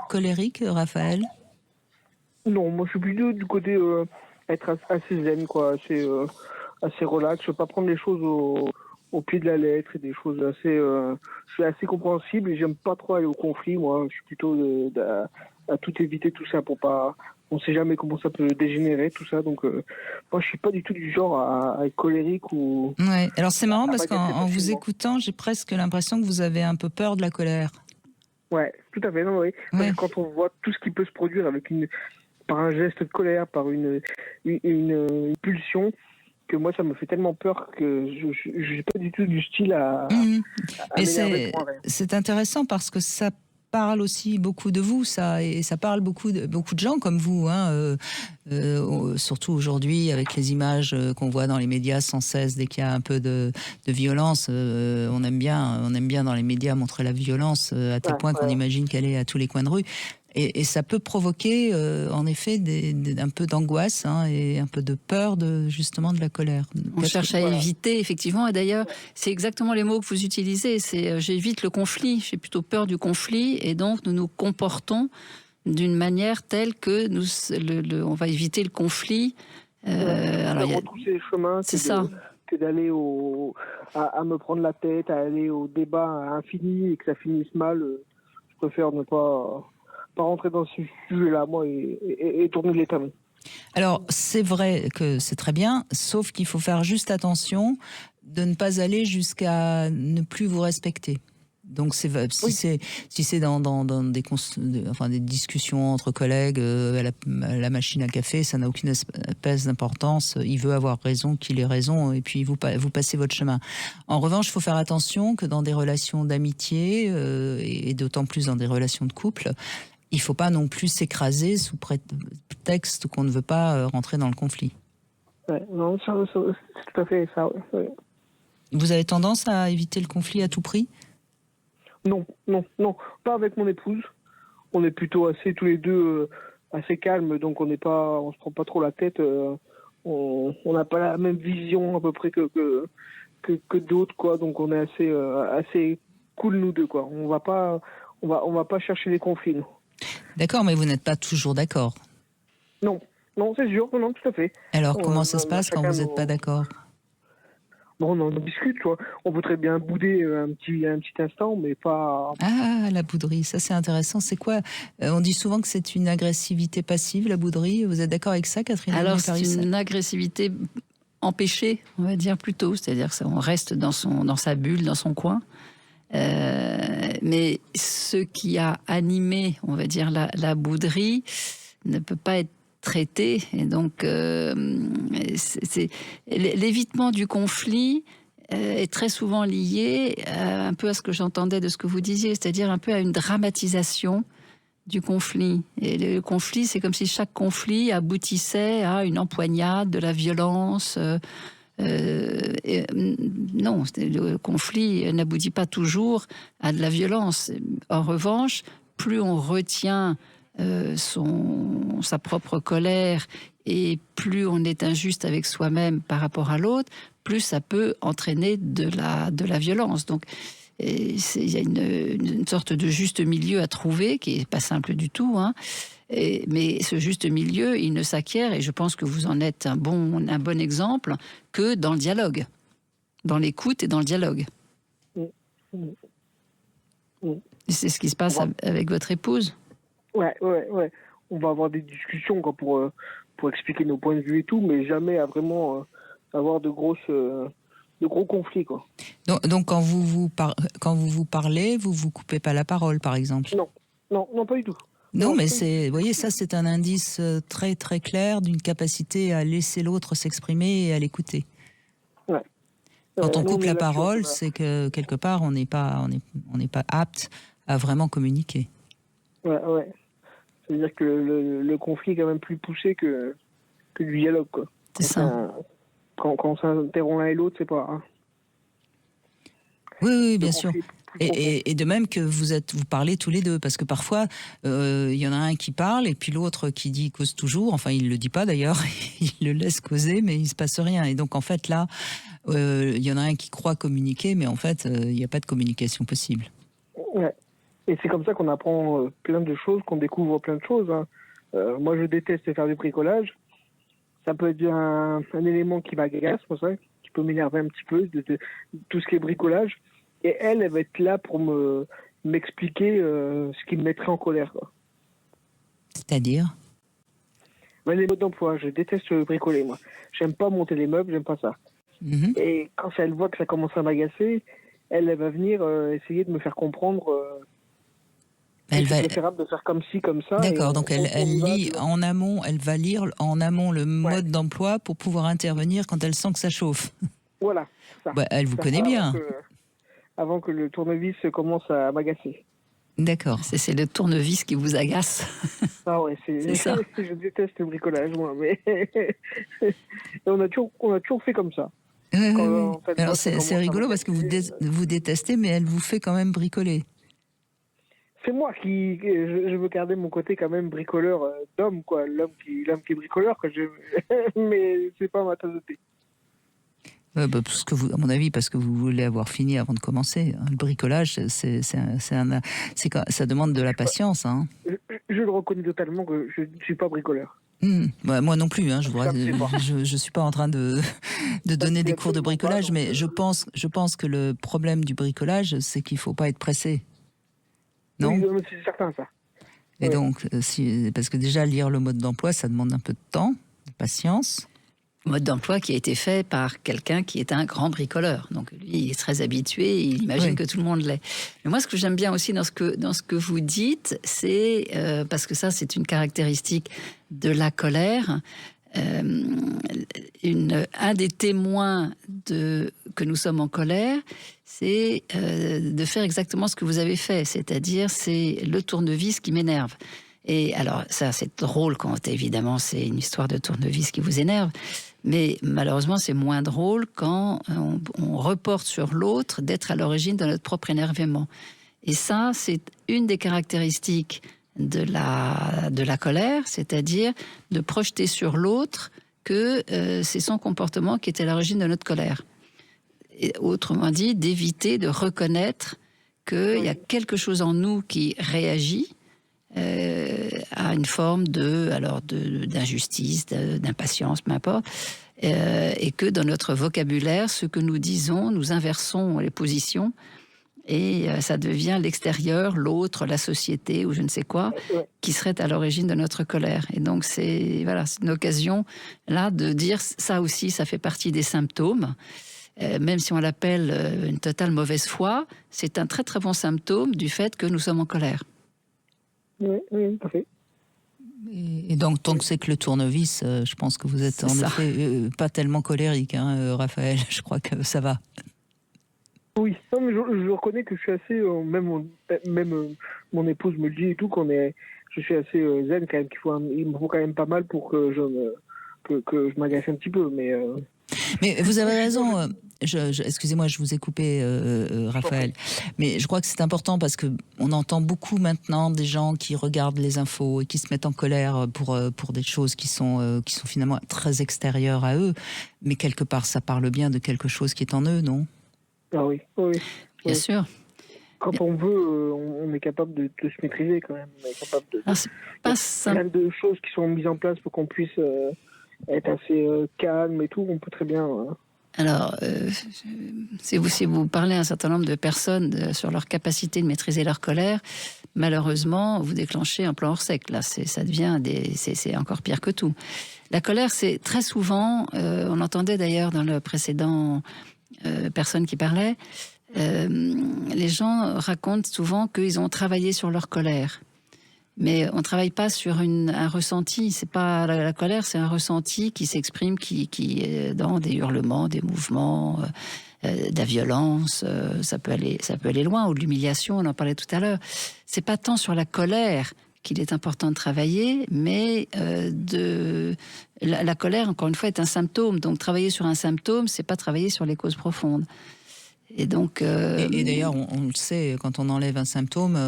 colérique, Raphaël ? Non, moi je suis plutôt du côté être assez zen, quoi, assez relax. Je ne veux pas prendre les choses au pied de la lettre et des choses assez. Je suis assez compréhensible et j'aime pas trop aller au conflit. Moi, je suis plutôt à tout éviter, tout ça pour pas. On ne sait jamais comment ça peut dégénérer, tout ça. Donc, moi, je suis pas du tout du genre à être colérique ou. Ouais. Alors c'est marrant parce qu'en vous écoutant, j'ai presque l'impression que vous avez un peu peur de la colère. Ouais, tout à fait. Non, oui. Ouais. Quand on voit tout ce qui peut se produire par un geste de colère, par une pulsion, que moi ça me fait tellement peur que je n'ai pas du tout du style à Mais m'énerver pour rien. c'est intéressant parce que ça parle aussi beaucoup de vous, ça, et ça parle beaucoup de gens comme vous, hein, surtout aujourd'hui avec les images qu'on voit dans les médias sans cesse dès qu'il y a un peu de violence. On aime bien dans les médias montrer la violence à tel point qu'on imagine qu'elle est à tous les coins de rue. Et ça peut provoquer, en effet, un peu d'angoisse et un peu de peur, justement, de la colère. On cherche à éviter, effectivement. Et d'ailleurs, c'est exactement les mots que vous utilisez. C'est j'évite le conflit. J'ai plutôt peur du conflit. Et donc, nous nous comportons d'une manière telle que on va éviter le conflit. Alors, retrousser les chemins, c'est ça. Que d'aller à me prendre la tête, à aller au débat infini et que ça finisse mal. Je préfère ne pas rentrer dans ce sujet-là, moi, et tourner les talons. Alors, c'est vrai que c'est très bien, sauf qu'il faut faire juste attention de ne pas aller jusqu'à ne plus vous respecter. Donc, si c'est dans des discussions entre collègues à la machine à café, ça n'a aucune espèce d'importance. Il veut avoir raison, qu'il ait raison, et puis vous passez votre chemin. En revanche, il faut faire attention que dans des relations d'amitié, et d'autant plus dans des relations de couple, il ne faut pas non plus s'écraser sous prétexte qu'on ne veut pas rentrer dans le conflit. Ouais, non, c'est tout à fait ça. Ouais. Vous avez tendance à éviter le conflit à tout prix ? Non, pas avec mon épouse. On est plutôt assez tous les deux assez calmes, donc on se prend pas trop la tête. On n'a pas la même vision à peu près que d'autres, quoi. Donc on est assez cool nous deux, quoi. On va pas chercher les conflits. Non. D'accord, mais vous n'êtes pas toujours d'accord. Non, c'est sûr, non, tout à fait. Alors comment ça se passe quand vous n'êtes pas d'accord ? Bon, on en discute, quoi. On peut très bien bouder un petit instant, mais pas... Ah, la bouderie, ça c'est intéressant. C'est quoi ? On dit souvent que c'est une agressivité passive, la bouderie. Vous êtes d'accord avec ça, Catherine ? Alors, c'est une agressivité empêchée, on va dire plutôt. C'est-à-dire qu'on reste dans sa bulle, dans son coin. Mais ce qui a animé, on va dire, la bouderie ne peut pas être traité. Et donc, l'évitement du conflit est très souvent lié un peu à ce que j'entendais de ce que vous disiez, c'est-à-dire un peu à une dramatisation du conflit. Et le conflit, c'est comme si chaque conflit aboutissait à une empoignade, de la violence. Non, le conflit n'aboutit pas toujours à de la violence. En revanche, plus on retient sa propre colère et plus on est injuste avec soi-même par rapport à l'autre, plus ça peut entraîner de la violence. Donc, il y a une sorte de juste milieu à trouver qui n'est pas simple du tout, hein. Mais ce juste milieu, il ne s'acquiert, et je pense que vous en êtes un bon exemple, que dans le dialogue, dans l'écoute et dans le dialogue. C'est ce qui se passe avec votre épouse. Ouais. On va avoir des discussions, quoi, pour expliquer nos points de vue et tout, mais jamais à vraiment avoir de gros conflits, quoi. Donc quand vous parlez, vous coupez pas la parole, par exemple ? Non, pas du tout. Non, mais vous voyez, ça c'est un indice très très clair d'une capacité à laisser l'autre s'exprimer et à l'écouter. Ouais. Quand on Nous, coupe est la là-dessus, parole, voilà. c'est que quelque part on n'est pas apte à vraiment communiquer. Ouais. C'est-à-dire que le conflit est quand même plus poussé que du dialogue, quoi. C'est ça. Quand on s'interrompt l'un et l'autre, c'est pas. Hein. Oui, bien Le sûr. conflit est plus profond. Et de même que vous parlez tous les deux, parce que parfois il y en a un qui parle et puis l'autre qui dit cause toujours. Enfin, il le dit pas d'ailleurs, il le laisse causer, mais il se passe rien. Et donc en fait là, il y en a un qui croit communiquer, mais en fait il n'y a pas de communication possible. Ouais. Et c'est comme ça qu'on apprend plein de choses, qu'on découvre plein de choses. Hein. Moi, je déteste faire du bricolage. Ça peut être un élément qui m'agace, pour ça, qui peut m'énerver un petit peu, de tout ce qui est bricolage. Et elle va être là pour m'expliquer ce qui me mettrait en colère, quoi. C'est-à-dire Les modes d'emploi, je déteste bricoler, moi. J'aime pas monter les meubles, j'aime pas ça. Mhm. Et quand elle voit que ça commence à m'agacer, elle va venir essayer de me faire comprendre Elle que va. c'est préférable de faire comme ci, comme ça. D'accord, et donc on elle va, lit tu vois. en amont, elle va lire en amont le mode d'emploi pour pouvoir intervenir quand elle sent que ça chauffe. Voilà, ça. Bah, elle vous Ça, connaît bien. Avant que le tournevis commence à m'agacer. D'accord. C'est le tournevis qui vous agace. Ah ouais, C'est ça. Je déteste le bricolage, moi, mais et on a toujours fait comme ça. Oui. En fait, Alors moi, ça c'est commence à rigolo parce que m'agacer. vous détestez, mais elle vous fait quand même bricoler. C'est moi je veux garder mon côté quand même bricoleur d'homme, quoi. L'homme qui est bricoleur, quoi. Mais c'est pas ma tasse de thé. Parce que à mon avis, parce que vous voulez avoir fini avant de commencer. Le bricolage, ça demande de la patience. Hein. Je le reconnais totalement que je ne suis pas bricoleur. Bah, moi non plus. Hein, Ça me plaît pas. je suis pas en train de donner me des plaît cours de absolument pas, bricolage, donc, mais je pense que le problème du bricolage, c'est qu'il faut pas être pressé. Non. Oui, c'est certain, ça. Et Ouais. donc, parce que déjà lire le mode d'emploi, ça demande un peu de temps, de patience. Mode d'emploi qui a été fait par quelqu'un qui est un grand bricoleur. Donc lui, il est très habitué, il imagine Oui. que tout le monde l'est. Mais moi, ce que j'aime bien aussi dans ce que vous dites, c'est, parce que ça, c'est une caractéristique de la colère, un des témoins que nous sommes en colère, c'est de faire exactement ce que vous avez fait, c'est-à-dire c'est le tournevis qui m'énerve. Et alors ça c'est drôle quand évidemment c'est une histoire de tournevis qui vous énerve, mais malheureusement c'est moins drôle quand on reporte sur l'autre d'être à l'origine de notre propre énervement. Et ça c'est une des caractéristiques de la colère, c'est-à-dire de projeter sur l'autre que c'est son comportement qui est à l'origine de notre colère. Et autrement dit, d'éviter de reconnaître qu'il y a quelque chose en nous qui réagit à une forme d'injustice, d'impatience, peu importe, et que dans notre vocabulaire, ce que nous disons, nous inversons les positions, et ça devient l'extérieur, l'autre, la société, ou je ne sais quoi, qui serait à l'origine de notre colère. Et donc c'est une occasion là de dire ça aussi, ça fait partie des symptômes. Même si on l'appelle une totale mauvaise foi, c'est un très très bon symptôme du fait que nous sommes en colère. Oui, tout à fait. Et donc, tant que c'est que le tournevis, je pense que vous êtes en effet pas tellement colérique, hein, Raphaël. Je crois que ça va. Oui, non, mais je reconnais que je suis assez, même mon épouse me le dit et tout, je suis assez zen quand même, il me faut quand même pas mal pour que je m'agace un petit peu, mais vous avez raison. Excusez-moi, je vous ai coupé, Raphaël. Mais je crois que c'est important parce que on entend beaucoup maintenant des gens qui regardent les infos et qui se mettent en colère pour des choses qui sont finalement très extérieures à eux. Mais quelque part, ça parle bien de quelque chose qui est en eux, non ? Ah oui. Bien sûr. Quand on veut, on est capable de se maîtriser quand même. On est capable de C'est pas simple. plein de choses qui sont mises en place pour qu'on puisse être assez calme et tout. On peut très bien. Alors, si vous parlez à un certain nombre de personnes sur leur capacité de maîtriser leur colère, malheureusement, vous déclenchez un plan hors sec. Là, c'est encore pire que tout. La colère, c'est très souvent, on entendait d'ailleurs dans le précédent personne qui parlait, les gens racontent souvent qu'ils ont travaillé sur leur colère. Mais on ne travaille pas sur un ressenti. C'est pas la colère, c'est un ressenti qui s'exprime, qui est dans des hurlements, des mouvements, de la violence. Ça peut aller loin, ou de l'humiliation. On en parlait tout à l'heure. C'est pas tant sur la colère qu'il est important de travailler, mais la colère, encore une fois, est un symptôme. Donc travailler sur un symptôme, c'est pas travailler sur les causes profondes. Et donc, et d'ailleurs, on le sait, quand on enlève un symptôme,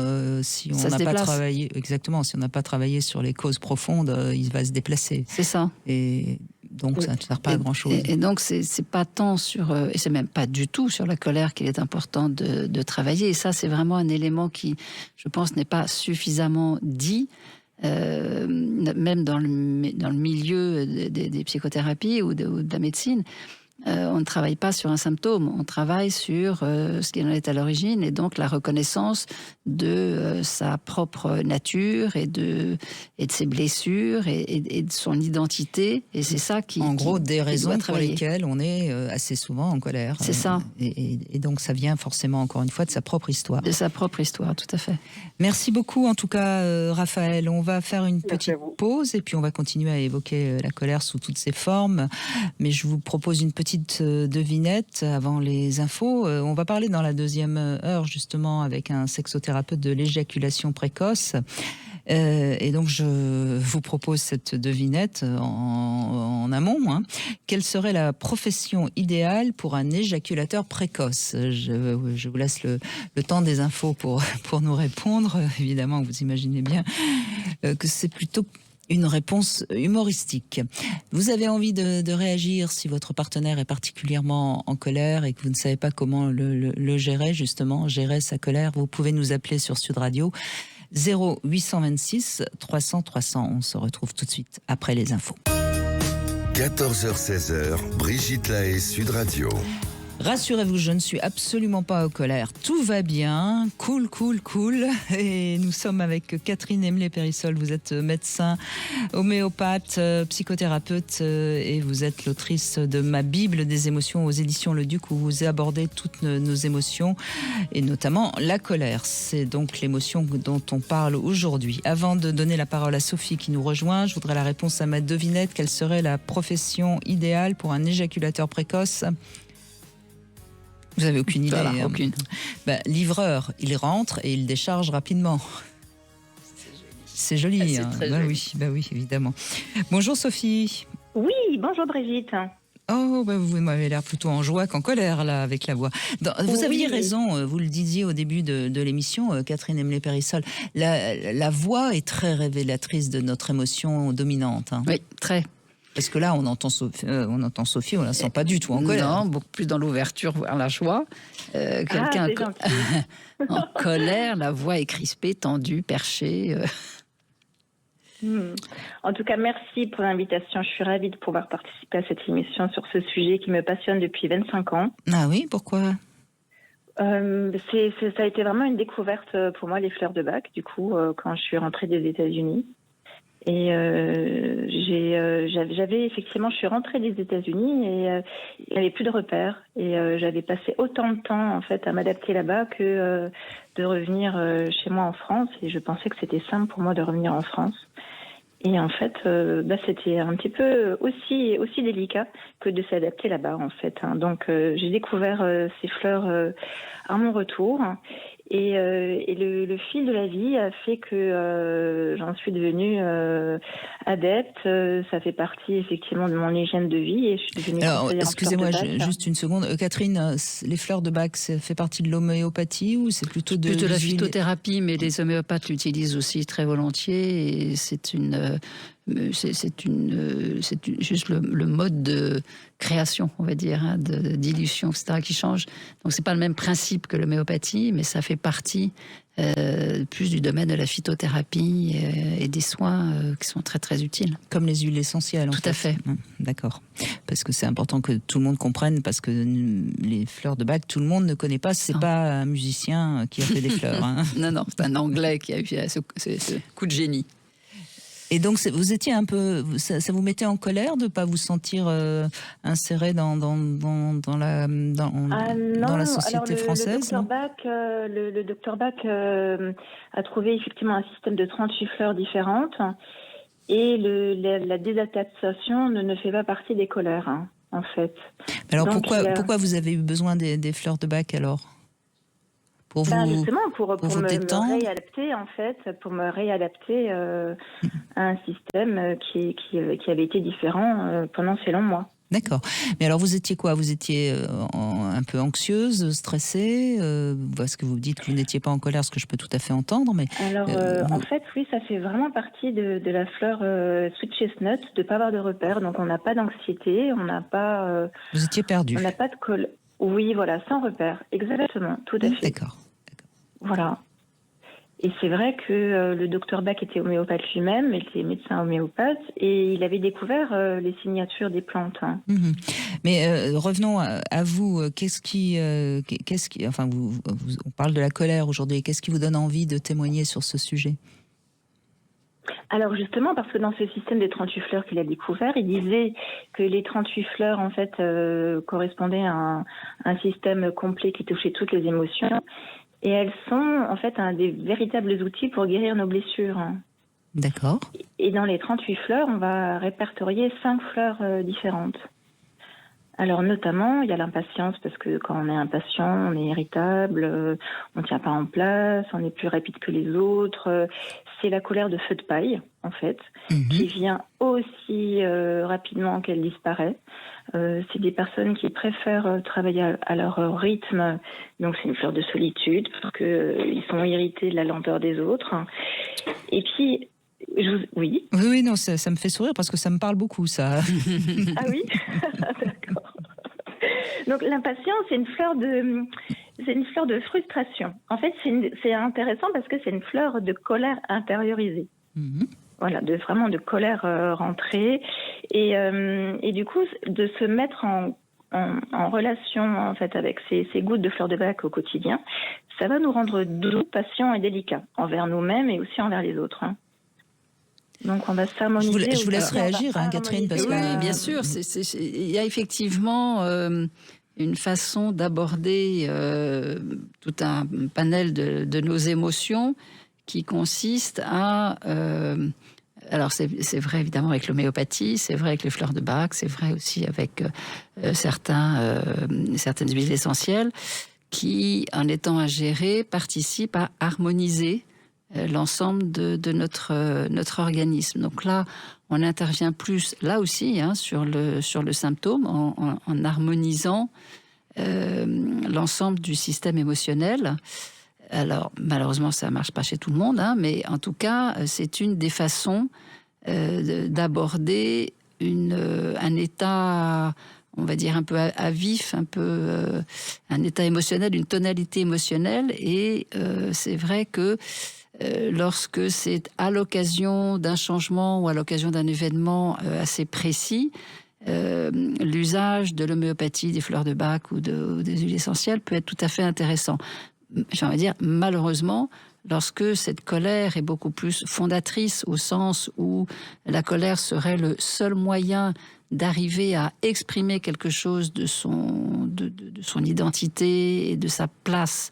si on n'a pas travaillé, exactement, si on n'a pas travaillé sur les causes profondes, il va se déplacer. C'est ça. Et donc, ça ne sert pas à grand chose. Et donc, c'est pas tant sur, et c'est même pas du tout sur la colère qu'il est important de travailler. Et ça, c'est vraiment un élément qui, je pense, n'est pas suffisamment dit. Même dans le milieu des psychothérapies ou de la médecine. On ne travaille pas sur un symptôme, on travaille sur ce qui en est à l'origine, et donc la reconnaissance de sa propre nature et de ses blessures et de son identité. Et c'est ça qui... En gros, des raisons pour travailler. lesquelles on est assez souvent en colère. C'est ça. Et donc ça vient forcément, encore une fois, de sa propre histoire. De sa propre histoire, tout à fait. Merci beaucoup, en tout cas, Raphaël. On va faire une petite pause et puis on va continuer à évoquer la colère sous toutes ses formes. Mais je vous propose une petite devinette avant les infos. On va parler dans la deuxième heure, justement, avec un sexothérapeute de l'éjaculation précoce. Et donc, je vous propose cette devinette en amont. Hein. Quelle serait la profession idéale pour un éjaculateur précoce ? Je vous laisse le temps des infos pour nous répondre. Évidemment, vous imaginez bien que c'est plutôt une réponse humoristique. Vous avez envie de réagir si votre partenaire est particulièrement en colère et que vous ne savez pas comment le gérer, justement, gérer sa colère. Vous pouvez nous appeler sur Sud Radio 0826 300 300. On se retrouve tout de suite après les infos. 14h-16h, Brigitte Lahaie, Sud Radio. Rassurez-vous, je ne suis absolument pas en colère. Tout va bien, cool. Et nous sommes avec Catherine Emlé-Périssol. Vous êtes médecin, homéopathe, psychothérapeute et vous êtes l'autrice de Ma Bible des émotions aux éditions Le Duc, où vous abordez toutes nos émotions et notamment la colère. C'est donc l'émotion dont on parle aujourd'hui. Avant de donner la parole à Sophie qui nous rejoint, je voudrais la réponse à ma devinette. Quelle serait la profession idéale pour un éjaculateur précoce ? Vous n'avez aucune idée. Voilà, aucune. Livreur, il rentre et il décharge rapidement. C'est joli. C'est très joli. Bah oui, évidemment. Bonjour Sophie. Oui, bonjour Brigitte. Oh, vous m'avez l'air plutôt en joie qu'en colère, là, avec la voix. Vous aviez raison, vous le disiez au début de l'émission, Catherine Emlé-Périssol. La voix est très révélatrice de notre émotion dominante. Hein. Oui, très. Parce que là, on entend Sophie, on la sent pas du tout en colère. Non, beaucoup plus dans l'ouverture, voire la joie. Quelqu'un en colère, la voix est crispée, tendue, perchée. En tout cas, merci pour l'invitation. Je suis ravie de pouvoir participer à cette émission sur ce sujet qui me passionne depuis 25 ans. Ah oui, pourquoi ? Ça a été vraiment une découverte pour moi, les fleurs de Bach, du coup, quand je suis rentrée des États-Unis. Et j'avais effectivement, je suis rentrée des États-Unis et il n'y avait plus de repères. Et j'avais passé autant de temps en fait à m'adapter là-bas que de revenir chez moi en France. Et je pensais que c'était simple pour moi de revenir en France. Et en fait, c'était un petit peu aussi délicat que de s'adapter là-bas en fait. Hein. Donc j'ai découvert ces fleurs à mon retour. Et le fil de la vie a fait que j'en suis devenue adepte. Ça fait partie effectivement de mon hygiène de vie. Et je suis devenue. Alors, excusez-moi, juste une seconde. Catherine, les fleurs de Bach, ça fait partie de l'homéopathie ou c'est plutôt de la phytothérapie, mais les homéopathes l'utilisent aussi très volontiers. Et c'est juste le mode de création, on va dire, hein, de dilution, etc., qui change. Donc c'est pas le même principe que l'homéopathie, mais ça fait partie plus du domaine de la phytothérapie et des soins qui sont très très utiles. Comme les huiles essentielles. Tout à fait. D'accord. Parce que c'est important que tout le monde comprenne, parce que les fleurs de Bach, tout le monde ne connaît pas. C'est pas un musicien qui a fait des fleurs. Hein. Non, c'est un Anglais qui a eu ce coup de génie. Et donc, vous étiez un peu, ça vous mettait en colère de ne pas vous sentir inséré dans la société française? Le docteur Bach a trouvé effectivement un système de 38 fleurs différentes et la désattestation ne fait pas partie des colères, hein, en fait. Alors donc, pourquoi vous avez eu besoin des fleurs de Bach alors? Pour vous, justement, pour vous détendre? me réadapter, en fait, pour me réadapter à un système qui avait été différent pendant ces longs mois. D'accord. Mais alors, vous étiez quoi? Vous étiez un peu anxieuse, stressée, parce que vous dites que vous n'étiez pas en colère, ce que je peux tout à fait entendre. Mais alors, en fait, oui, ça fait vraiment partie de la fleur Sweet Chestnut, de ne pas avoir de repères. Donc, on n'a pas d'anxiété, on n'a pas... vous étiez perdue. On n'a pas de colère. Oui, voilà, sans repères. Exactement, tout à fait. D'accord. Voilà. Et c'est vrai que le docteur Bach était homéopathe lui-même, il était médecin homéopathe, et il avait découvert les signatures des plantes. Hein. Mmh. Mais revenons à vous. Enfin, on parle de la colère aujourd'hui. Qu'est-ce qui vous donne envie de témoigner sur ce sujet? Alors justement, parce que dans ce système des 38 fleurs qu'il a découvert, il disait que les 38 fleurs, en fait, correspondaient à un système complet qui touchait toutes les émotions. Et elles sont, en fait, un des véritables outils pour guérir nos blessures. D'accord. Et dans les 38 fleurs, on va répertorier 5 fleurs différentes. Alors, notamment, il y a l'impatience, parce que quand on est impatient, on est irritable, on ne tient pas en place, on est plus rapide que les autres. C'est la colère de feu de paille, en fait, qui vient aussi rapidement qu'elle disparaît. C'est des personnes qui préfèrent travailler à leur rythme. Donc, c'est une fleur de solitude, parce qu'ils sont irrités de la lenteur des autres. Et puis... Oui. Oui, non, ça me fait sourire parce que ça me parle beaucoup, ça. Ah oui. D'accord. Donc l'impatience, c'est une fleur de frustration. En fait, c'est intéressant parce que c'est une fleur de colère intériorisée. Voilà, vraiment de colère rentrée et du coup de se mettre en relation en fait avec ces gouttes de fleurs de Bach au quotidien, ça va nous rendre doux, patients et délicats envers nous-mêmes et aussi envers les autres. Hein. Donc on va s'harmoniser. Je vous laisse réagir, hein, Catherine, parce que... Oui, bien sûr. Il y a effectivement une façon d'aborder tout un panel de nos émotions qui consiste à... alors c'est vrai évidemment avec l'homéopathie, c'est vrai avec les fleurs de Bach, c'est vrai aussi avec certaines huiles essentielles qui, en étant ingérées, participent à harmoniser l'ensemble de notre organisme. Donc là, on intervient plus, là aussi, hein, sur le symptôme, en harmonisant l'ensemble du système émotionnel. Alors, malheureusement, ça ne marche pas chez tout le monde, hein, mais en tout cas, c'est une des façons d'aborder un état... on va dire un peu à vif, un peu un état émotionnel, une tonalité émotionnelle. Et c'est vrai que lorsque c'est à l'occasion d'un changement ou à l'occasion d'un événement assez précis, l'usage de l'homéopathie, des fleurs de Bach ou des huiles essentielles peut être tout à fait intéressant. J'ai envie de dire, malheureusement, lorsque cette colère est beaucoup plus fondatrice, au sens où la colère serait le seul moyen d'arriver à exprimer quelque chose de son identité et de sa place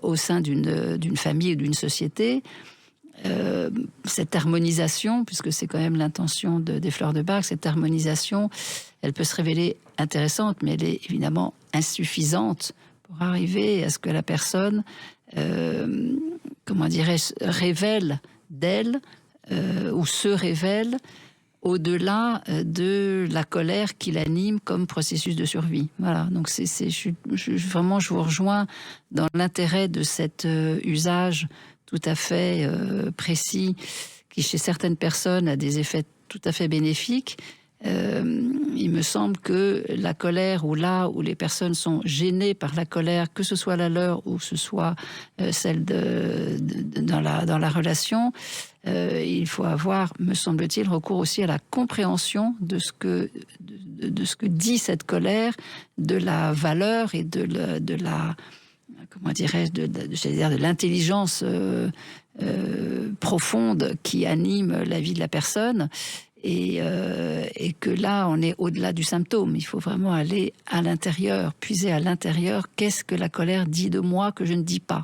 au sein d'une famille ou d'une société, cette harmonisation, puisque c'est quand même l'intention des fleurs de Bach, cette harmonisation, elle peut se révéler intéressante, mais elle est évidemment insuffisante pour arriver à ce que la personne, comment dirais-je, révèle d'elle ou se révèle au-delà de la colère qui l'anime comme processus de survie. Voilà, donc vraiment, je vous rejoins dans l'intérêt de cet usage tout à fait précis, qui chez certaines personnes a des effets tout à fait bénéfiques. Il me semble que la colère, ou là où les personnes sont gênées par la colère, que ce soit la leur ou que ce soit celle dans la relation, il faut avoir, me semble-t-il, recours aussi à la compréhension de ce que dit cette colère, de la valeur et de comment dirais-je, de l'intelligence profonde qui anime la vie de la personne. Et que là, on est au-delà du symptôme. Il faut vraiment aller à l'intérieur, puiser à l'intérieur. Qu'est-ce que la colère dit de moi que je ne dis pas?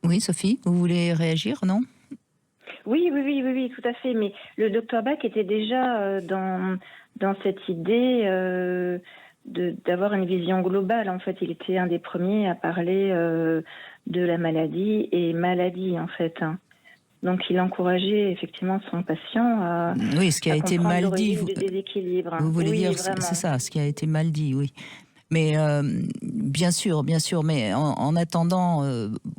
Oui, Sophie, vous voulez réagir, non? Oui, tout à fait. Mais le docteur Bach était déjà dans cette idée d'avoir une vision globale. En fait, il était un des premiers à parler de la maladie et maladie, en fait. Donc, il encourageait effectivement son patient à oui, ce qui a été mal dit. Du déséquilibre. Vous voulez dire, vraiment. c'est ça, ce qui a été mal dit, oui. Mais bien sûr, mais en attendant,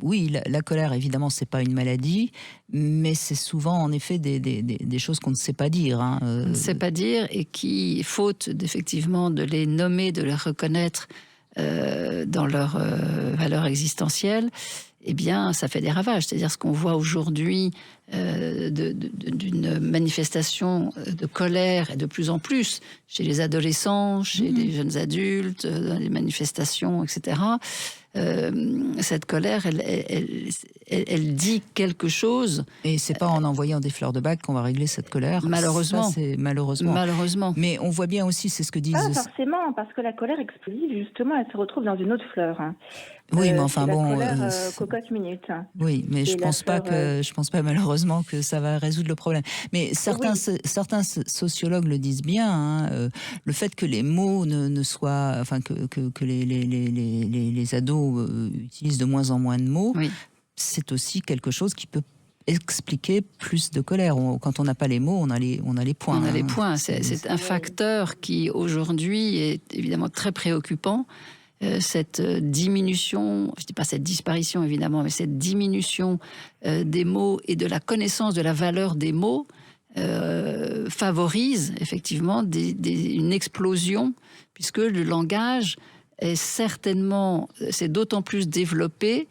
oui, la colère, évidemment, c'est pas une maladie, mais c'est souvent, en effet, des choses qu'on ne sait pas dire. On ne sait pas dire, et qui, faute effectivement de les nommer, de les reconnaître dans leur valeur existentielle, eh bien, ça fait des ravages. C'est-à-dire ce qu'on voit aujourd'hui d'une manifestation de colère, et de plus en plus chez les adolescents, chez les jeunes adultes, dans les manifestations, etc. Cette colère, elle dit quelque chose. Et c'est pas en envoyant des fleurs de bac qu'on va régler cette colère. Malheureusement. Ça, c'est malheureusement. Mais on voit bien aussi, c'est ce que disent... Pas forcément, parce que la colère explosive, justement, elle se retrouve dans une autre fleur. Oui, mais enfin la bon... colère cocotte minute. Oui, mais je pense pas malheureusement que ça va résoudre le problème. Mais certains sociologues le disent bien, le fait que les mots ne soient... Enfin, que les ados utilisent de moins en moins de mots, c'est aussi quelque chose qui peut expliquer plus de colère. Quand on n'a pas les mots, on a les points. On a les points. C'est un facteur qui, aujourd'hui, est évidemment très préoccupant. Cette diminution, je ne dis pas cette disparition évidemment, mais cette diminution des mots et de la connaissance de la valeur des mots favorise effectivement une explosion, puisque le langage c'est d'autant plus développé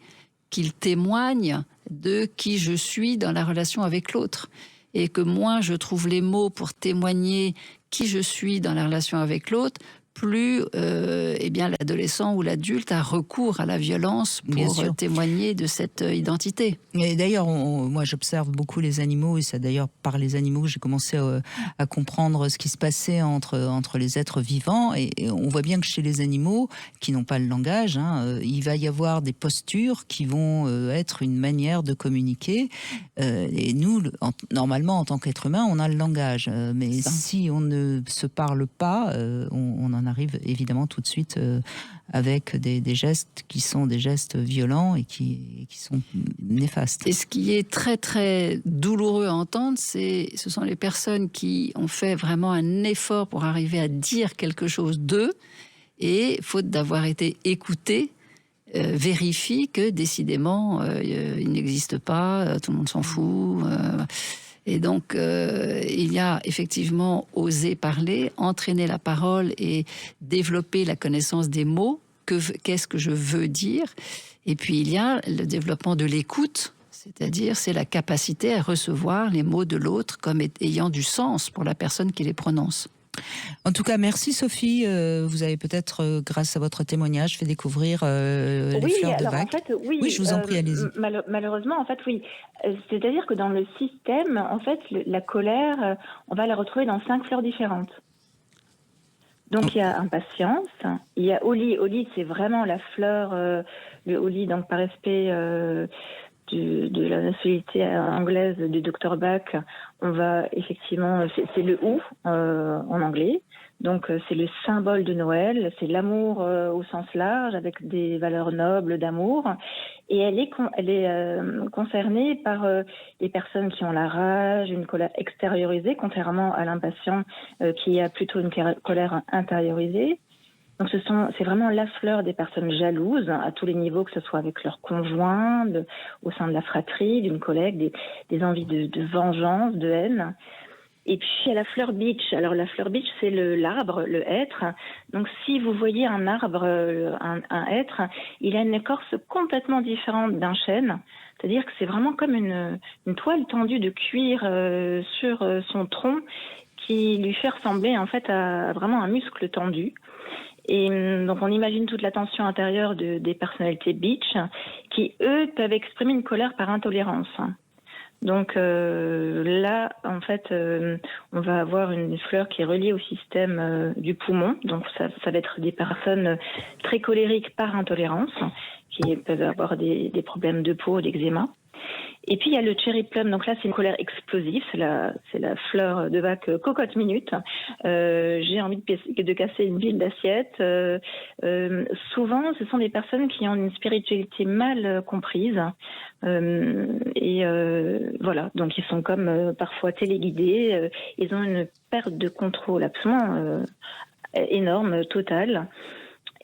qu'il témoigne de qui je suis dans la relation avec l'autre. Et que moins je trouve les mots pour témoigner qui je suis dans la relation avec l'autre, plus l'adolescent ou l'adulte a recours à la violence pour témoigner de cette identité. Et d'ailleurs, moi j'observe beaucoup les animaux, et c'est d'ailleurs par les animaux que j'ai commencé à comprendre ce qui se passait entre les êtres vivants, et on voit bien que chez les animaux qui n'ont pas le langage, il va y avoir des postures qui vont être une manière de communiquer, et nous, normalement en tant qu'être humain, on a le langage, mais si on ne se parle pas, on en arrive évidemment tout de suite avec des gestes qui sont des gestes violents et qui sont néfastes. Et ce qui est très très douloureux à entendre, ce sont les personnes qui ont fait vraiment un effort pour arriver à dire quelque chose d'eux, et faute d'avoir été écoutés, vérifient que décidément il n'existe pas, tout le monde s'en fout. Et donc, il y a effectivement osé parler, entraîner la parole et développer la connaissance des mots. Qu'est-ce que je veux dire? Et puis, il y a le développement de l'écoute, c'est-à-dire c'est la capacité à recevoir les mots de l'autre comme ayant du sens pour la personne qui les prononce. En tout cas, merci Sophie. Vous avez peut-être, grâce à votre témoignage, fait découvrir les fleurs de Bach. En fait, oui, je vous en prie, allez-y. Malheureusement, en fait, oui. C'est-à-dire que dans le système, en fait, la colère, on va la retrouver dans 5 fleurs différentes. Donc, il y a impatience, il y a Oli. Oli, c'est vraiment la fleur, le Oli, donc par respect de la nationalité anglaise du Dr Bach, on va effectivement, c'est le ou en anglais, donc c'est le symbole de Noël, c'est l'amour au sens large, avec des valeurs nobles d'amour, et elle est concernée par les personnes qui ont la rage, une colère extériorisée, contrairement à l'impatient qui a plutôt une colère intériorisée. Donc c'est vraiment la fleur des personnes jalouses à tous les niveaux, que ce soit avec leur conjoint, au sein de la fratrie, d'une collègue, des envies de vengeance, de haine. Et puis il y a la fleur beech. Alors la fleur beech, c'est l'arbre, le hêtre. Donc si vous voyez un arbre, un hêtre, il a une écorce complètement différente d'un chêne. C'est-à-dire que c'est vraiment comme une toile tendue de cuir sur son tronc, qui lui fait ressembler en fait à vraiment un muscle tendu. Et donc on imagine toute la tension intérieure des personnalités beach qui, eux, peuvent exprimer une colère par intolérance. Donc là, en fait, on va avoir une fleur qui est reliée au système du poumon. Donc ça va être des personnes très colériques par intolérance, qui peuvent avoir des problèmes de peau, d'eczéma. Et puis il y a le cherry plum, donc là c'est une colère explosive, c'est la fleur de bac cocotte minute. J'ai envie de casser une ville d'assiette. Souvent ce sont des personnes qui ont une spiritualité mal comprise. Voilà, donc ils sont comme parfois téléguidés, ils ont une perte de contrôle absolument énorme, totale.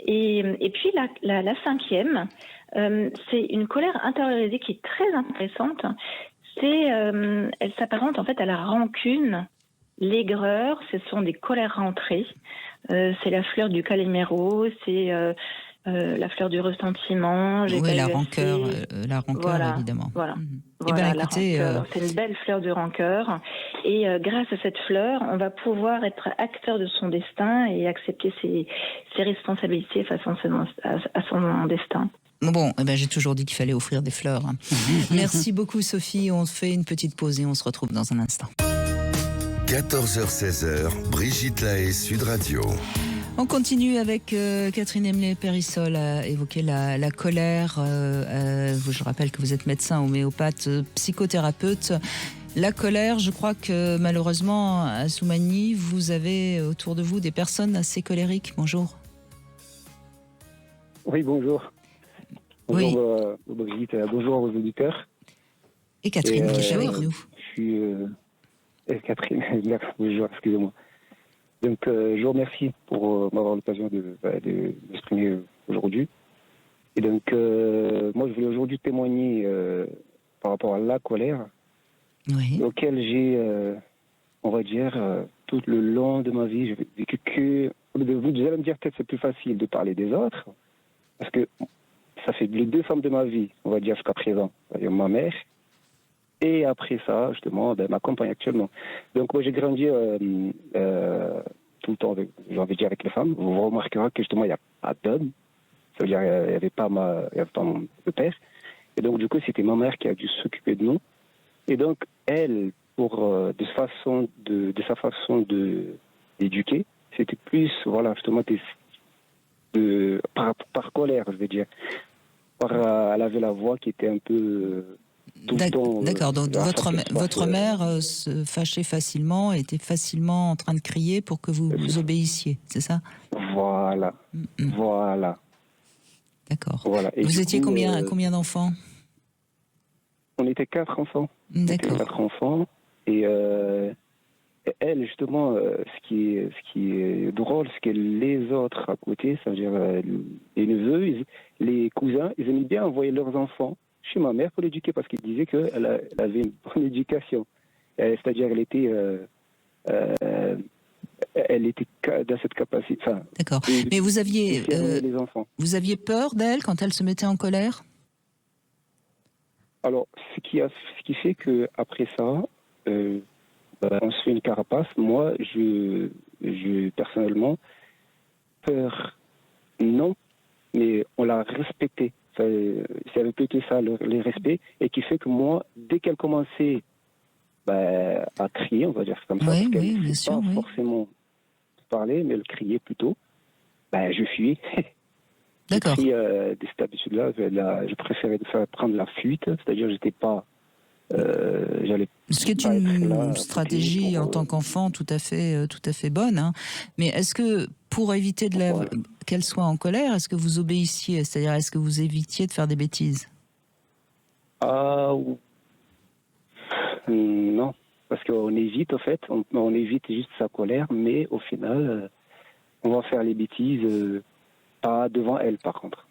Et puis la cinquième, c'est une colère intériorisée qui est très intéressante. Elle s'apparente en fait à la rancune, l'aigreur. Ce sont des colères rentrées. C'est la fleur du calimero, c'est la fleur du ressentiment. Oui, la rancœur, voilà, évidemment. Voilà. Voilà, écoutez, c'est une belle fleur de rancœur. Et grâce à cette fleur, on va pouvoir être acteur de son destin et accepter ses responsabilités face à son destin. Bon, j'ai toujours dit qu'il fallait offrir des fleurs. Merci beaucoup, Sophie. On fait une petite pause et on se retrouve dans un instant. 14h-16h, Brigitte Lahaie, Sud Radio. On continue avec Catherine Emlé-Périssol à évoquer la colère. Je rappelle que vous êtes médecin homéopathe, psychothérapeute. La colère, je crois que malheureusement, à Soumagny, vous avez autour de vous des personnes assez colériques. Bonjour. Oui, bonjour. Bonjour, Brigitte, bonjour aux auditeurs. Et Catherine qui est avec nous. Je suis Catherine, bonjour, excusez-moi. Donc, je vous remercie pour m'avoir l'occasion de m'exprimer aujourd'hui. Et donc, moi, je voulais aujourd'hui témoigner par rapport à la colère, auquel j'ai, on va dire, tout le long de ma vie, j'ai vécu que... Vous allez me dire, peut-être c'est plus facile de parler des autres, parce que ça fait les 2 femmes de ma vie, on va dire jusqu'à présent, c'est-à-dire ma mère, et après ça, justement, ma compagne actuellement. Donc moi j'ai grandi tout le temps, j'ai envie de dire, avec les femmes. Vous remarquerez que justement il n'y a pas d'homme, ça veut dire il n'y avait pas mon père. Et donc du coup c'était ma mère qui a dû s'occuper de nous. Et donc elle, de sa façon d'éduquer, c'était plus, voilà, justement, par colère, je veux dire. Elle avait la voix qui était un peu tout le temps. D'accord, donc votre mère se fâchait facilement, était facilement en train de crier pour que vous obéissiez, c'est ça? Voilà, voilà. D'accord. Voilà. Vous étiez combien d'enfants? On était 4 enfants. D'accord. 4 enfants. Et elle, justement, ce qui est drôle, c'est que les autres à côté, ça veut dire les neveux, les cousins, ils aimaient bien envoyer leurs enfants chez ma mère pour l'éduquer parce qu'ils disaient qu'elle avait une bonne éducation. C'est-à-dire elle était dans cette capacité. D'accord. Mais vous aviez peur d'elle quand elle se mettait en colère? Alors, ce qui fait que après ça, on se fait une carapace. Moi, je personnellement, peur, non, mais on l'a respecté. C'est un peu que ça, le respect, et qui fait que moi, dès qu'elle commençait à crier, on va dire comme ça, parce qu'elle ne sait pas forcément parler, mais elle criait plutôt, je fuyais. D'accord. De cette habitude-là, je préférais prendre la fuite, c'est-à-dire j'étais pas... Ce qui est une stratégie en tant qu'enfant tout à fait bonne. Hein. Mais est-ce que pour éviter qu'elle soit en colère, est-ce que vous obéissiez? C'est-à-dire, est-ce que vous évitiez de faire des bêtises? Non, parce qu'on évite, en fait, on évite juste sa colère, mais au final, on va faire les bêtises, pas devant elle, par contre.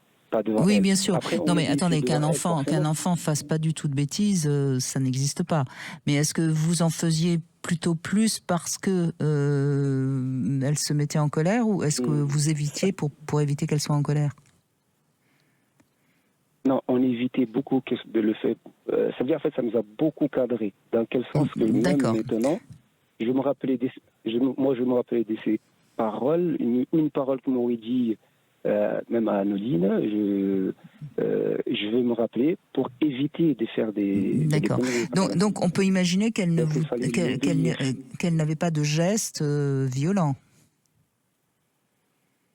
Oui, bien sûr. Après, non, mais attendez, qu'un enfant fasse pas du tout de bêtises, ça n'existe pas. Mais est-ce que vous en faisiez plutôt plus parce que elle se mettait en colère, ou est-ce que vous évitiez pour éviter qu'elle soit en colère? Non, on évitait beaucoup de le faire. Ça veut dire, en fait, ça nous a beaucoup cadré. Dans quel sens que même maintenant, je me rappelais de parole, une parole qu'on m'aurait dit, même à Anodine, je vais me rappeler pour éviter de faire des D'accord. Donc, on peut imaginer qu'elle n'avait pas de gestes violents.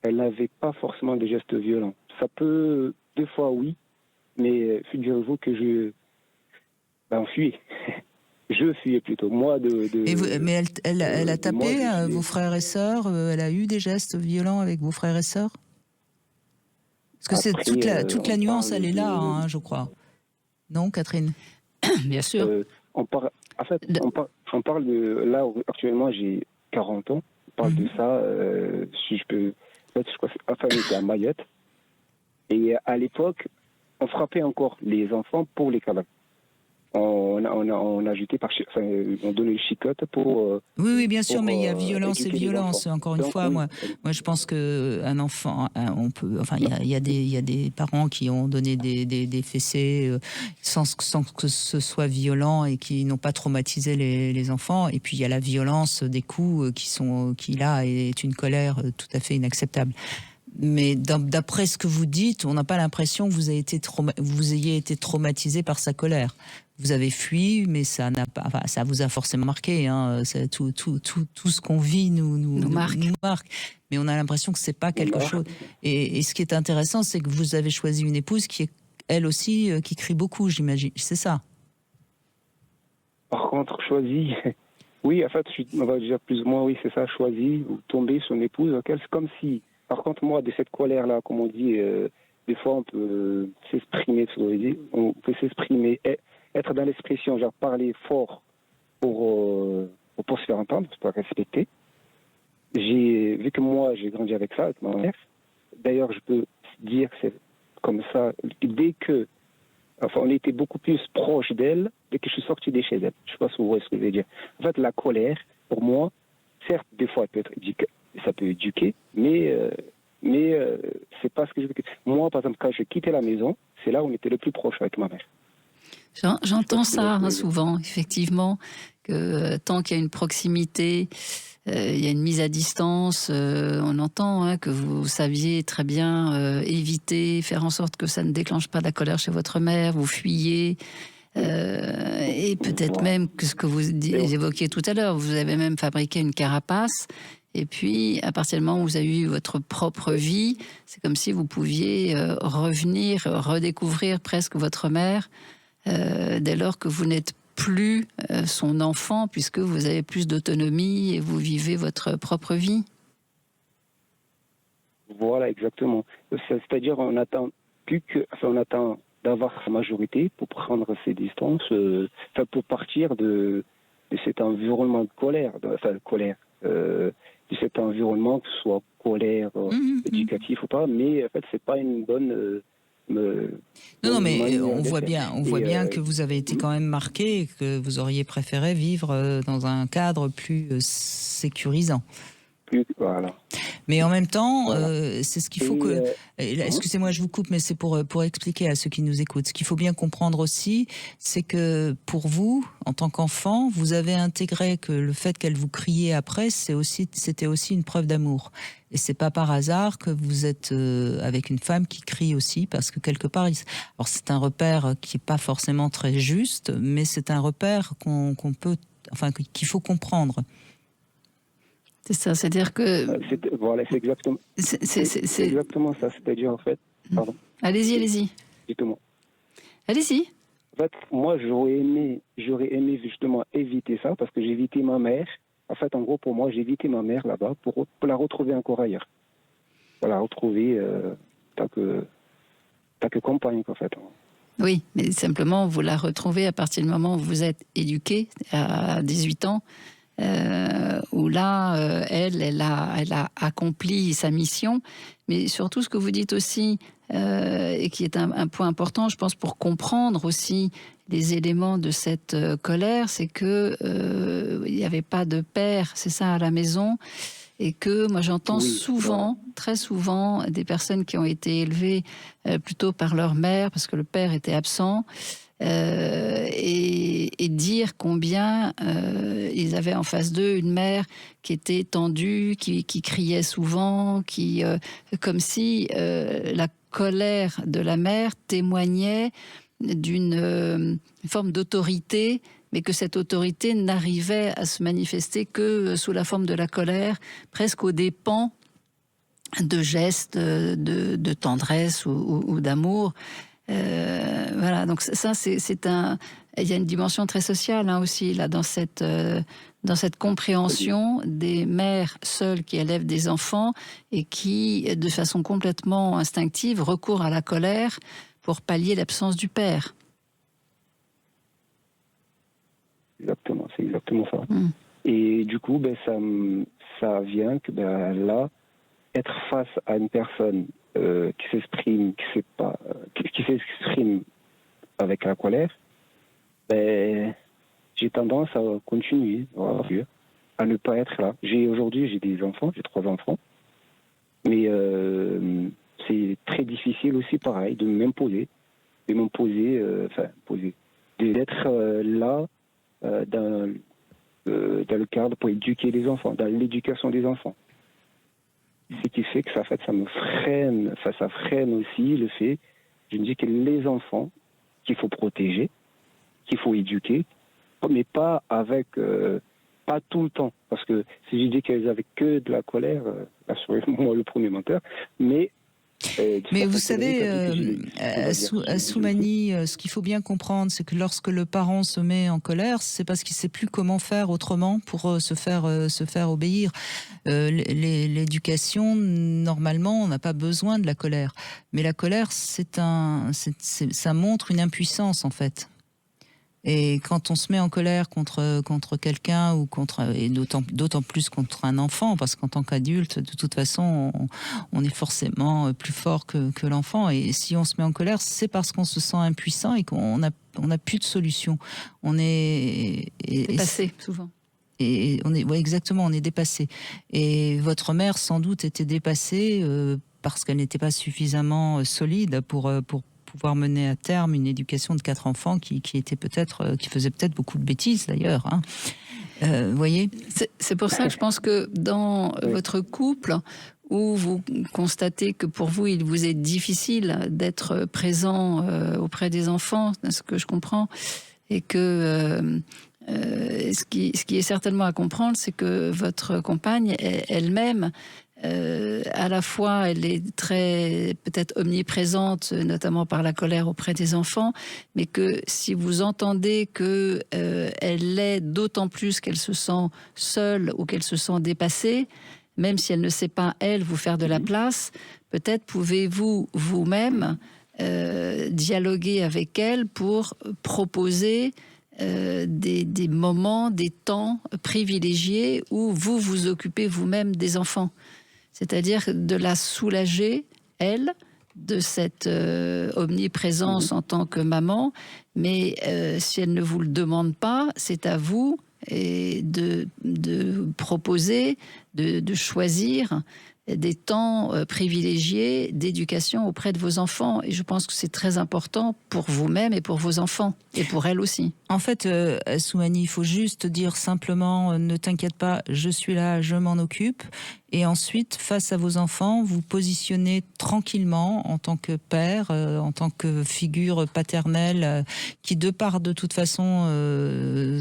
Elle n'avait pas forcément de gestes violents. Ça peut, des fois, oui, mais figurez-vous que on fuyait. Je fuyais plutôt. Moi, mais elle a tapé vos frères et sœurs. Elle a eu des gestes violents avec vos frères et sœurs. Parce que après, toute la nuance, elle est là, hein, je crois. Non, Catherine? Bien sûr. On parle de... Là, actuellement, j'ai 40 ans. On parle de ça, si je peux... En fait, je crois que c'était à Mayotte. Et à l'époque, on frappait encore les enfants pour les câlins. On a jeté on donnait le chicotte pour... Oui, bien sûr, mais il y a violence et éduquer les violence. enfants. Encore une fois, oui. moi, je pense qu'un enfant, on peut... Enfin, il y a des parents qui ont donné des fessées sans que ce soit violent et qui n'ont pas traumatisé les enfants. Et puis, il y a la violence des coups qui là, est une colère tout à fait inacceptable. Mais d'après ce que vous dites, on n'a pas l'impression que vous ayez été traumatisé par sa colère. Vous avez fui, mais ça vous a forcément marqué. Hein. Tout ce qu'on vit nous marque. Mais on a l'impression que c'est pas quelque chose. Et ce qui est intéressant, c'est que vous avez choisi une épouse qui est elle aussi qui crie beaucoup, j'imagine. C'est ça. Par contre, choisi. Oui, en fait, on va dire plus ou moins, oui, c'est ça, choisi ou tomber sur une épouse. C'est comme si. Par contre, moi, de cette colère-là, comme on dit, des fois, on peut s'exprimer, on peut s'exprimer, être dans l'expression, genre parler fort pour se faire entendre, pour respecter. Vu que moi, j'ai grandi avec ça, avec ma mère, d'ailleurs, je peux dire que c'est comme ça, dès que, on était beaucoup plus proche d'elle, dès que je suis sorti de chez elle. Je ne sais pas si vous voyez ce que je veux dire. En fait, la colère, pour moi, certes, des fois, ça peut éduquer, mais c'est pas ce que je veux. Moi, par exemple, quand je quittais la maison, c'est là où on était le plus proche avec ma mère. J'entends ça souvent, effectivement, que tant qu'il y a une proximité, il y a une mise à distance, on entend que vous saviez très bien éviter, faire en sorte que ça ne déclenche pas de la colère chez votre mère, vous fuyez. Et peut-être même que ce que vous évoquiez tout à l'heure, vous avez même fabriqué une carapace. Et puis, à partir du moment où vous avez eu votre propre vie, c'est comme si vous pouviez revenir, redécouvrir presque votre mère, dès lors que vous n'êtes plus son enfant, puisque vous avez plus d'autonomie et vous vivez votre propre vie. Voilà, exactement. C'est-à-dire, on attend d'avoir sa majorité pour prendre ses distances, pour partir de cet environnement de colère, de cet environnement, que ce soit colère, éducatif ou pas, mais en fait, c'est pas une bonne... Non, mais on voit bien que vous avez été quand même marqué et que vous auriez préféré vivre dans un cadre plus sécurisant. Voilà. Mais en même temps, c'est ce qu'il faut que... Excusez-moi, je vous coupe, mais c'est pour expliquer à ceux qui nous écoutent. Ce qu'il faut bien comprendre aussi, c'est que pour vous, en tant qu'enfant, vous avez intégré que le fait qu'elle vous criait après, c'était aussi une preuve d'amour. Et c'est pas par hasard que vous êtes avec une femme qui crie aussi, parce que quelque part, alors c'est un repère qui est pas forcément très juste, mais c'est un repère qu'il faut comprendre. C'est ça, c'est-à-dire que... Voilà, c'est exactement... C'est exactement ça, c'est-à-dire en fait... Pardon. Allez-y. Dites-moi. Allez-y. En fait, moi, j'aurais aimé justement éviter ça, parce que j'ai évité ma mère. En fait, en gros, pour moi, j'ai évité ma mère là-bas pour la retrouver encore ailleurs. Pour la retrouver tant que compagne, en fait. Oui, mais simplement, vous la retrouvez à partir du moment où vous êtes éduqué, à 18 ans, où là, elle a accompli sa mission. Mais surtout, ce que vous dites aussi, et qui est un point important, je pense, pour comprendre aussi les éléments de cette colère, c'est que il n'y avait pas de père, c'est ça, à la maison. Et que moi j'entends très souvent, des personnes qui ont été élevées plutôt par leur mère, parce que le père était absent, et dire combien ils avaient en face d'eux une mère qui était tendue, qui criait souvent, comme si la colère de la mère témoignait d'une forme d'autorité, mais que cette autorité n'arrivait à se manifester que sous la forme de la colère, presque aux dépens de gestes de tendresse ou d'amour. Voilà, donc ça, il y a une dimension très sociale aussi là dans cette compréhension des mères seules qui élèvent des enfants et qui, de façon complètement instinctive, recourent à la colère pour pallier l'absence du père. Exactement, c'est exactement ça. Et du coup, ça vient que là, être face à une personne qui s'exprime, qui s'exprime avec la colère, j'ai tendance à continuer, à ne pas être là. Aujourd'hui, j'ai des enfants, j'ai 3 enfants, mais c'est très difficile aussi, pareil, de m'imposer, d'être là dans le cadre pour éduquer les enfants, dans l'éducation des enfants. Ce qui fait que ça me freine, ça freine aussi le fait, je me dis que les enfants qu'il faut protéger, qu'il faut éduquer, mais pas pas tout le temps. Parce que si je dis qu'elles avaient que de la colère, moi le premier menteur, mais vous savez, Assoumani, ce qu'il faut bien comprendre, c'est que lorsque le parent se met en colère, c'est parce qu'il ne sait plus comment faire autrement pour se faire obéir. L'éducation, normalement, on n'a pas besoin de la colère. Mais la colère, ça montre une impuissance, en fait. Et quand on se met en colère contre quelqu'un et d'autant plus contre un enfant, parce qu'en tant qu'adulte, de toute façon, on est forcément plus fort que l'enfant. Et si on se met en colère, c'est parce qu'on se sent impuissant et qu'on n'a plus de solution. On est dépassé souvent. Et exactement, on est dépassé. Et votre mère, sans doute, était dépassée parce qu'elle n'était pas suffisamment solide pour pouvoir mener à terme une éducation de 4 enfants qui faisait peut-être beaucoup de bêtises d'ailleurs. Voyez. C'est pour ça que je pense que dans votre couple, où vous constatez que pour vous, il vous est difficile d'être présent auprès des enfants, ce que je comprends, et que ce qui est certainement à comprendre, c'est que votre compagne elle-même, à la fois, elle est très peut-être omniprésente, notamment par la colère auprès des enfants, mais que si vous entendez que elle l'est d'autant plus qu'elle se sent seule ou qu'elle se sent dépassée, même si elle ne sait pas elle vous faire de la place, peut-être pouvez-vous vous-même dialoguer avec elle pour proposer des moments, des temps privilégiés où vous vous occupez vous-même des enfants. C'est-à-dire de la soulager, elle, de cette omniprésence en tant que maman, mais si elle ne vous le demande pas, c'est à vous de proposer, de choisir des temps privilégiés d'éducation auprès de vos enfants. Et je pense que c'est très important pour vous-même et pour vos enfants, et pour elle aussi. En fait, Assoumani, il faut juste dire simplement, ne t'inquiète pas, je suis là, je m'en occupe. Et ensuite, face à vos enfants, vous positionnez tranquillement en tant que père, en tant que figure paternelle, qui de part de toute façon, le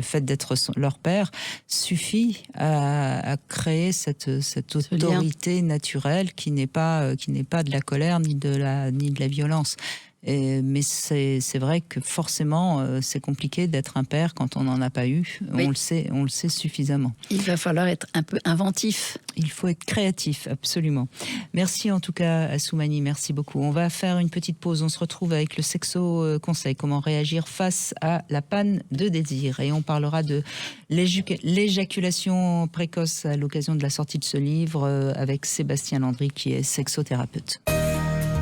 fait d'être leur père suffit à créer cette autorité naturelle qui n'est pas de la colère ni de la violence. Mais c'est vrai que forcément, c'est compliqué d'être un père quand on n'en a pas eu. Oui. On le sait suffisamment. Il va falloir être un peu inventif. Il faut être créatif, absolument. Merci en tout cas, Assoumani, merci beaucoup. On va faire une petite pause. On se retrouve avec le Sexo Conseil. Comment réagir face à la panne de désir. Et on parlera de l'éjaculation précoce à l'occasion de la sortie de ce livre avec Sébastien Landry, qui est sexothérapeute.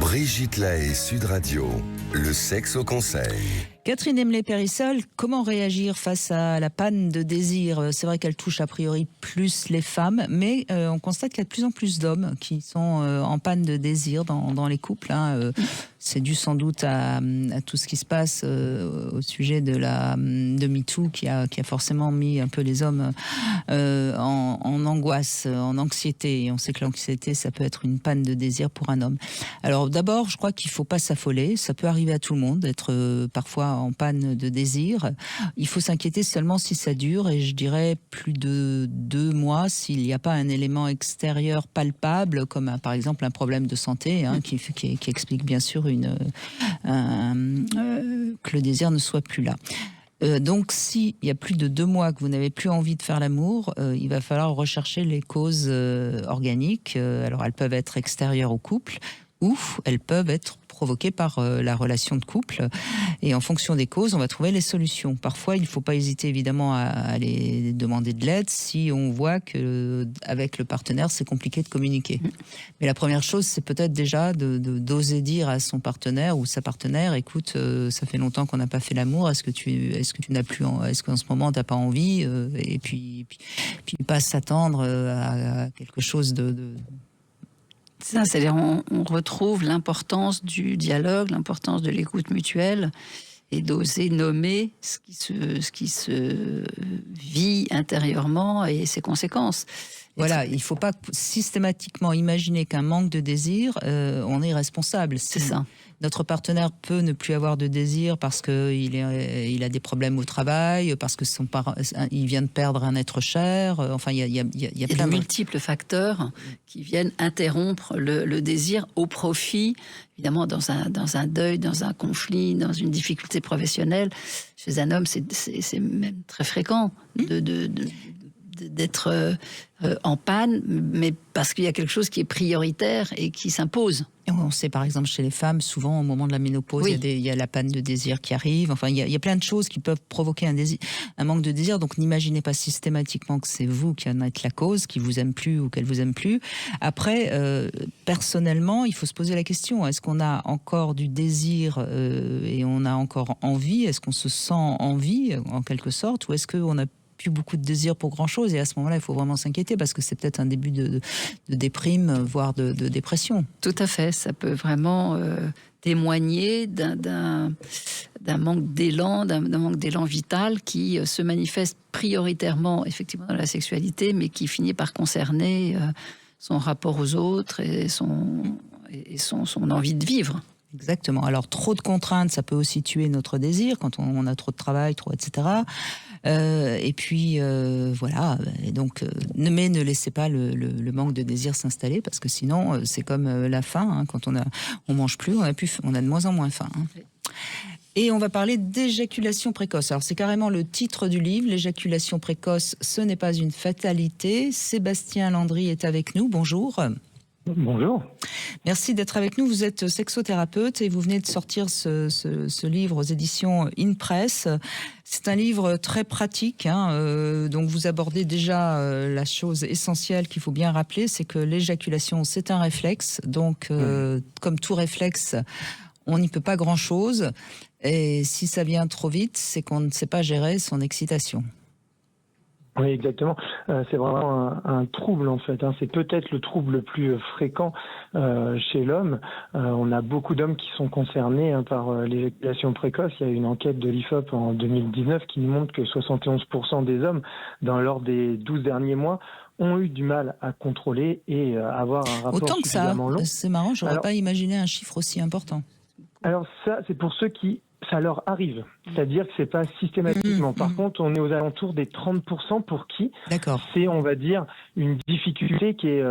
Brigitte Lahaie, Sud Radio, le Sexo Conseil. Catherine Emlé-Périssol, comment réagir face à la panne de désir ? C'est vrai qu'elle touche a priori plus les femmes, mais on constate qu'il y a de plus en plus d'hommes qui sont en panne de désir dans les couples. C'est dû sans doute à tout ce qui se passe au sujet de MeToo qui a forcément mis un peu les hommes en angoisse, en anxiété. Et on sait que l'anxiété, ça peut être une panne de désir pour un homme. Alors d'abord, je crois qu'il ne faut pas s'affoler. Ça peut arriver à tout le monde d'être parfois en panne de désir. Il faut s'inquiéter seulement si ça dure, et je dirais plus de 2 mois s'il n'y a pas un élément extérieur palpable, comme par exemple un problème de santé, qui explique bien sûr que le désir ne soit plus là. Donc, s'il y a plus de 2 mois que vous n'avez plus envie de faire l'amour, il va falloir rechercher les causes organiques. Alors, elles peuvent être extérieures au couple, ou elles peuvent être provoquées par la relation de couple. Et en fonction des causes, on va trouver les solutions. Parfois, il ne faut pas hésiter évidemment à aller demander de l'aide si on voit qu'avec le partenaire, c'est compliqué de communiquer. Mais la première chose, c'est peut-être déjà d'oser dire à son partenaire ou sa partenaire, écoute, ça fait longtemps qu'on n'a pas fait l'amour, est-ce que tu n'as plus, est-ce qu'en ce moment, tu n'as pas envie, et puis pas s'attendre à quelque chose de C'est ça, c'est-à-dire on retrouve l'importance du dialogue, l'importance de l'écoute mutuelle et d'oser nommer ce qui se vit intérieurement et ses conséquences. Voilà, il ne faut pas systématiquement imaginer qu'un manque de désir, on est responsable. C'est ça. Notre partenaire peut ne plus avoir de désir parce qu'il a des problèmes au travail, parce que il vient de perdre un être cher. Enfin, il y a plein de multiples facteurs qui viennent interrompre le désir au profit, évidemment, dans un deuil, dans un conflit, dans une difficulté professionnelle. Chez un homme, c'est même très fréquent d'être en panne, mais parce qu'il y a quelque chose qui est prioritaire et qui s'impose. Et on sait par exemple chez les femmes, souvent au moment de la ménopause, oui, il y a la panne de désir qui arrive. Enfin, il y a plein de choses qui peuvent provoquer un manque de désir. Donc n'imaginez pas systématiquement que c'est vous qui en êtes la cause, qui vous aime plus ou qu'elle vous aime plus. Après, personnellement, il faut se poser la question, est-ce qu'on a encore du désir et on a encore envie? Est-ce qu'on se sent en vie en quelque sorte, ou est-ce qu'on a plus beaucoup de désir pour grand chose, et à ce moment-là il faut vraiment s'inquiéter parce que c'est peut-être un début de déprime, voire de dépression. Tout à fait, ça peut vraiment témoigner d'un manque d'élan, d'un manque d'élan vital qui se manifeste prioritairement effectivement dans la sexualité, mais qui finit par concerner son rapport aux autres et son envie de vivre. Exactement. Alors, trop de contraintes, ça peut aussi tuer notre désir quand on a trop de travail, etc. Et puis, voilà. Et donc, ne laissez pas le manque de désir s'installer, parce que sinon, c'est comme la faim. Quand on mange plus, on a de moins en moins faim. Et on va parler d'éjaculation précoce. Alors, c'est carrément le titre du livre. L'éjaculation précoce, ce n'est pas une fatalité. Sébastien Landry est avec nous. Bonjour. Bonjour. Merci d'être avec nous. Vous êtes sexothérapeute et vous venez de sortir ce livre aux éditions InPress. C'est un livre très pratique. Donc vous abordez déjà la chose essentielle qu'il faut bien rappeler, c'est que l'éjaculation, c'est un réflexe. Donc, comme tout réflexe, on n'y peut pas grand-chose. Et si ça vient trop vite, c'est qu'on ne sait pas gérer son excitation. Oui, exactement. C'est vraiment un trouble, en fait. C'est peut-être le trouble le plus fréquent chez l'homme. On a beaucoup d'hommes qui sont concernés par l'éjaculation précoce. Il y a une enquête de l'IFOP en 2019 qui nous montre que 71% des hommes, lors des 12 derniers mois, ont eu du mal à contrôler et avoir un rapport autant que suffisamment long. C'est marrant, je n'aurais pas imaginé un chiffre aussi important. Alors ça, c'est pour ceux qui... ça leur arrive. C'est-à-dire que c'est pas systématiquement. Par contre, on est aux alentours des 30% pour qui c'est, on va dire, une difficulté qui est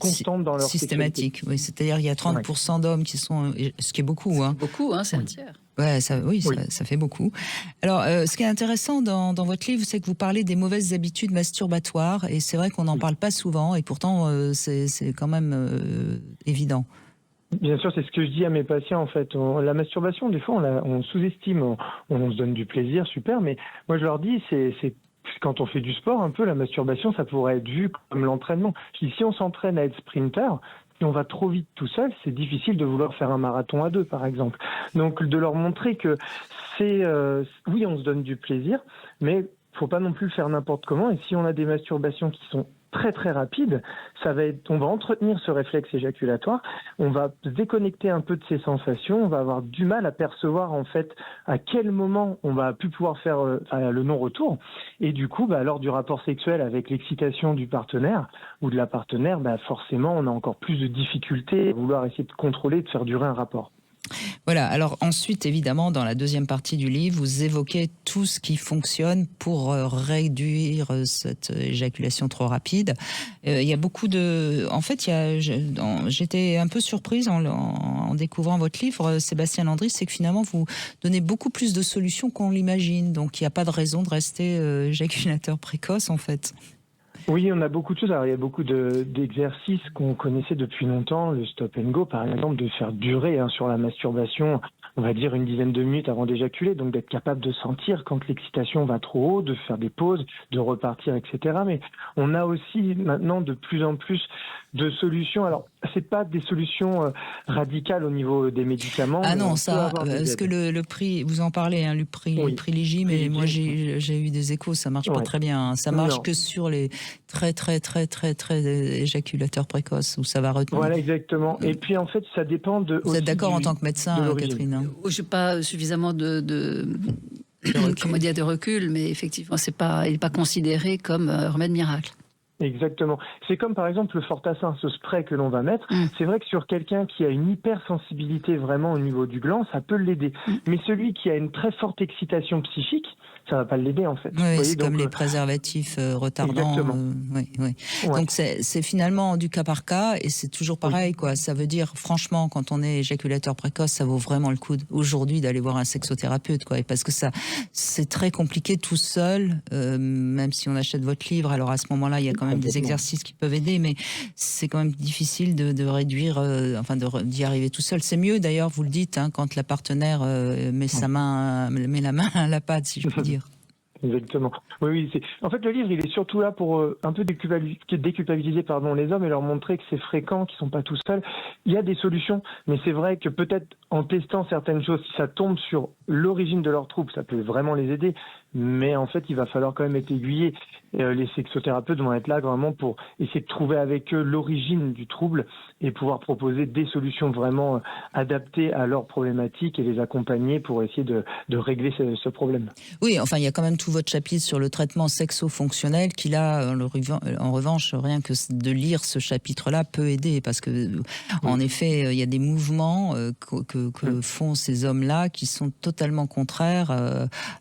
constante dans leur systématique. sexualité. Oui, c'est-à-dire il y a 30% d'hommes qui sont, ce qui est beaucoup. C'est beaucoup, c'est un tiers. Ouais, ça fait beaucoup. Alors, ce qui est intéressant dans votre livre, c'est que vous parlez des mauvaises habitudes masturbatoires, et c'est vrai qu'on n'en parle pas souvent, et pourtant c'est quand même évident. Bien sûr, c'est ce que je dis à mes patients, en fait. La masturbation, des fois, on sous-estime, on se donne du plaisir, super, mais moi, je leur dis, c'est quand on fait du sport, un peu, la masturbation, ça pourrait être vu comme l'entraînement. Si on s'entraîne à être sprinter, si on va trop vite tout seul, c'est difficile de vouloir faire un marathon à 2, par exemple. Donc, de leur montrer que oui, on se donne du plaisir, mais faut pas non plus le faire n'importe comment. Et si on a des masturbations qui sont très très rapide, on va entretenir ce réflexe éjaculatoire, on va se déconnecter un peu de ses sensations, on va avoir du mal à percevoir en fait à quel moment on va plus pouvoir faire le non-retour. Et du coup, lors du rapport sexuel avec l'excitation du partenaire ou de la partenaire, forcément, on a encore plus de difficultés à vouloir essayer de contrôler, de faire durer un rapport. Voilà, alors ensuite, évidemment, dans la deuxième partie du livre, vous évoquez tout ce qui fonctionne pour réduire cette éjaculation trop rapide. Il y a beaucoup de... En fait, j'étais un peu surprise en découvrant votre livre, Sébastien Landry, c'est que finalement, vous donnez beaucoup plus de solutions qu'on l'imagine. Donc, il n'y a pas de raison de rester éjaculateur précoce, en fait. Oui, on a beaucoup de choses. Alors, il y a beaucoup d'exercices qu'on connaissait depuis longtemps. Le stop and go, par exemple, de faire durer sur la masturbation, on va dire une dizaine de minutes avant d'éjaculer. Donc, d'être capable de sentir quand l'excitation va trop haut, de faire des pauses, de repartir, etc. Mais on a aussi maintenant de plus en plus de solutions. Alors, c'est pas des solutions radicales au niveau des médicaments. Ah non, ça, parce que le prix, vous en parlez, le prix Ligi, mais moi j'ai eu des échos, ça marche pas très bien. Ça marche que sur les très éjaculateurs précoces où ça va retenir. Voilà, exactement. Et puis en fait, ça dépend de. Vous êtes d'accord en tant que médecin, Catherine? Je n'ai pas suffisamment de recul, mais effectivement, il n'est pas considéré comme remède miracle. Exactement. C'est comme par exemple le Fortassin, ce spray que l'on va mettre. C'est vrai que sur quelqu'un qui a une hypersensibilité vraiment au niveau du gland, ça peut l'aider. Mais celui qui a une très forte excitation psychique, ça va pas l'aider en fait. Oui, c'est comme les préservatifs retardants. Oui. Donc c'est finalement du cas par cas et c'est toujours pareil, quoi. Ça veut dire, franchement, quand on est éjaculateur précoce, ça vaut vraiment le coup aujourd'hui d'aller voir un sexothérapeute, quoi. Et parce que c'est très compliqué tout seul, même si on achète votre livre. Alors à ce moment-là, il y a quand même des exercices qui peuvent aider, mais c'est quand même difficile de réduire, d'y arriver tout seul. C'est mieux d'ailleurs, vous le dites, quand la partenaire met la main à la pâte, si je puis dire. Exactement. Oui. En fait, le livre, il est surtout là pour un peu déculpabiliser les hommes et leur montrer que c'est fréquent, qu'ils sont pas tout seuls. Il y a des solutions, mais c'est vrai que peut-être en testant certaines choses, si ça tombe sur l'origine de leur trouble, ça peut vraiment les aider. Mais en fait, il va falloir quand même être aiguillé. Les sexothérapeutes vont être là vraiment pour essayer de trouver avec eux l'origine du trouble et pouvoir proposer des solutions vraiment adaptées à leurs problématiques et les accompagner pour essayer de régler ce problème. Oui, enfin, il y a quand même tout votre chapitre sur le traitement sexo-fonctionnel qui, là, en revanche, rien que de lire ce chapitre-là peut aider parce que, en effet, il y a des mouvements que font ces hommes-là qui sont totalement contraires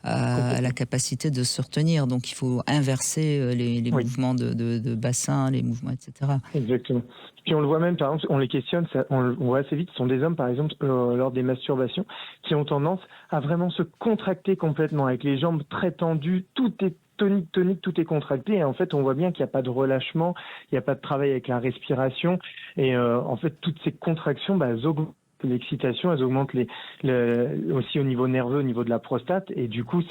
à la capacité de se retenir. Donc, il faut inverser les mouvements de bassin, les mouvements, etc. Exactement. Puis on le voit même, par exemple, on les questionne, on voit assez vite, ce sont des hommes, par exemple, lors des masturbations, qui ont tendance à vraiment se contracter complètement, avec les jambes très tendues, tout est tonique, tout est contracté, et en fait, on voit bien qu'il n'y a pas de relâchement, il n'y a pas de travail avec la respiration, et en fait, toutes ces contractions, elles augmentent l'excitation, elles augmentent aussi au niveau nerveux, au niveau de la prostate, et du coup,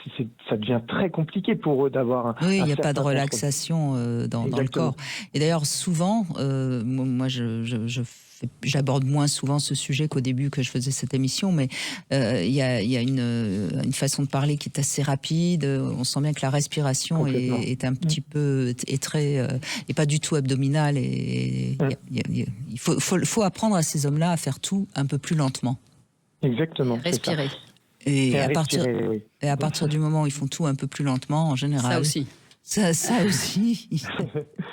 ça devient très compliqué pour eux d'avoir il n'y a pas de relaxation dans le corps. Et d'ailleurs, souvent, moi, j'aborde moins souvent ce sujet qu'au début que je faisais cette émission, mais il y a une façon de parler qui est assez rapide. On sent bien que la respiration est un petit peu et pas du tout abdominale. Et il faut apprendre à ces hommes-là à faire tout un peu plus lentement. Exactement. Respirer. Et à partir du moment où ils font tout un peu plus lentement, en général. Ça aussi. Ça aussi.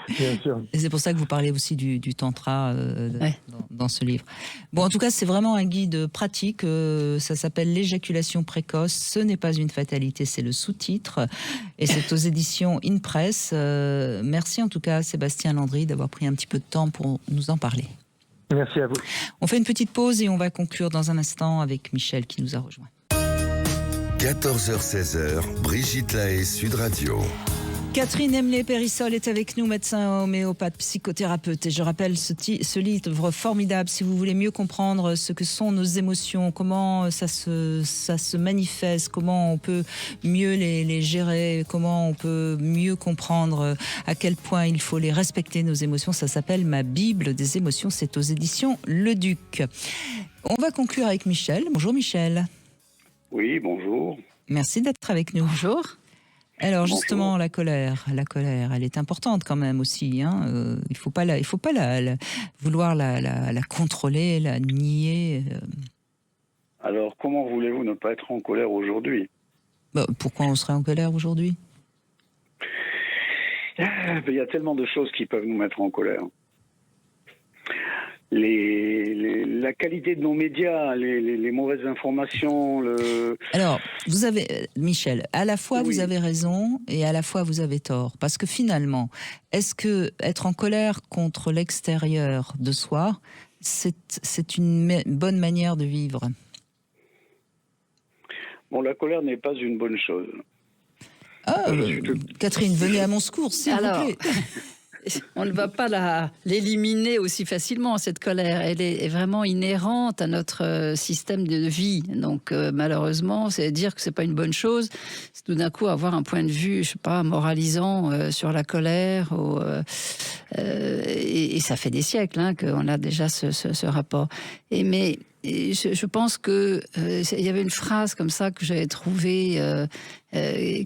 Bien sûr. Et c'est pour ça que vous parlez aussi du tantra dans ce livre. Bon, en tout cas, c'est vraiment un guide pratique. Ça s'appelle L'éjaculation précoce. Ce n'est pas une fatalité, c'est le sous-titre. Et c'est aux éditions InPress. Merci en tout cas, Sébastien Landry, d'avoir pris un petit peu de temps pour nous en parler. Merci à vous. On fait une petite pause et on va conclure dans un instant avec Michel qui nous a rejoint. 14h-16h, Brigitte Lahaie, Sud Radio. Catherine Emlé-Périssol est avec nous, médecin homéopathe, psychothérapeute. Et je rappelle ce livre formidable, si vous voulez mieux comprendre ce que sont nos émotions, comment ça se manifeste, comment on peut mieux les gérer, comment on peut mieux comprendre à quel point il faut les respecter, nos émotions. Ça s'appelle Ma Bible des émotions, c'est aux éditions Le Duc. On va conclure avec Michel. Bonjour Michel. Oui, bonjour. Merci d'être avec nous. Bonjour. Alors Bonjour. justement, la colère, elle est importante quand même aussi. Hein. Il faut pas vouloir la contrôler, la nier. Alors, comment voulez-vous ne pas être en colère aujourd'hui? Pourquoi on serait en colère aujourd'hui? Il y a tellement de choses qui peuvent nous mettre en colère. La qualité de nos médias, les mauvaises informations. Alors, vous avez, Michel, à la fois vous avez raison et à la fois vous avez tort. Parce que finalement, est-ce que être en colère contre l'extérieur de soi, c'est une bonne manière de vivre? Bon, la colère n'est pas une bonne chose. Catherine, venez à mon secours, s'il vous plaît. On ne va pas l'éliminer aussi facilement, cette colère. Elle est vraiment inhérente à notre système de vie. Donc, malheureusement, c'est dire que c'est pas une bonne chose. C'est tout d'un coup avoir un point de vue, je sais pas, moralisant sur la colère. Et ça fait des siècles qu'on a déjà ce rapport. Mais je pense que il y avait une phrase comme ça que j'avais trouvée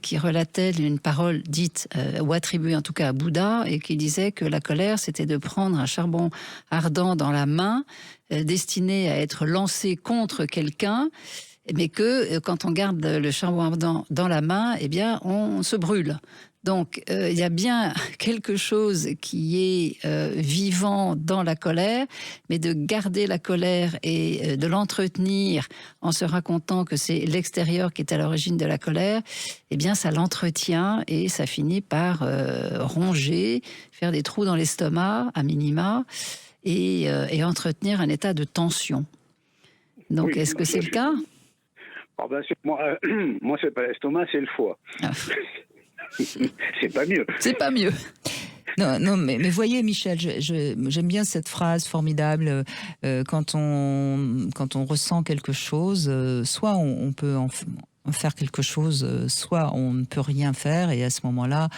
qui relatait une parole dite ou attribuée en tout cas à Bouddha, et qui disait que la colère, c'était de prendre un charbon ardent dans la main, destiné à être lancé contre quelqu'un, mais que quand on garde le charbon ardent dans la main, eh bien, on se brûle. Donc, il y a bien quelque chose qui est vivant dans la colère, mais de garder la colère et de l'entretenir en se racontant que c'est l'extérieur qui est à l'origine de la colère, eh bien, ça l'entretient et ça finit par ronger, faire des trous dans l'estomac, à minima, et entretenir un état de tension. Donc, oui, est-ce que c'est le cas? Moi, c'est pas l'estomac, c'est le foie. Ah. C'est pas mieux. C'est pas mieux. Non, mais voyez, Michel, j'aime bien cette phrase formidable. Quand on ressent quelque chose, soit on peut en faire quelque chose, soit on ne peut rien faire, et à ce moment-là,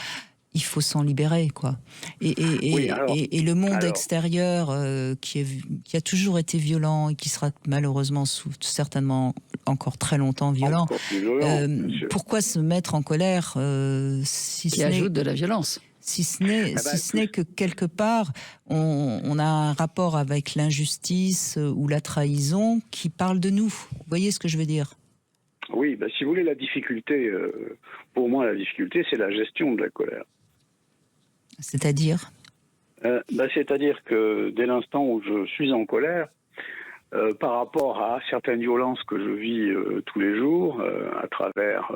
il faut s'en libérer, quoi. Et le monde extérieur qui a toujours été violent et qui sera malheureusement certainement encore très longtemps violent. Pourquoi se mettre en colère si qui ajoute de la violence? Si ce n'est que quelque part, on a un rapport avec l'injustice ou la trahison qui parle de nous. Vous voyez ce que je veux dire? Oui, si vous voulez, la difficulté, pour moi, la difficulté, c'est la gestion de la colère. C'est-à-dire C'est-à-dire que dès l'instant où je suis en colère, par rapport à certaines violences que je vis tous les jours, à travers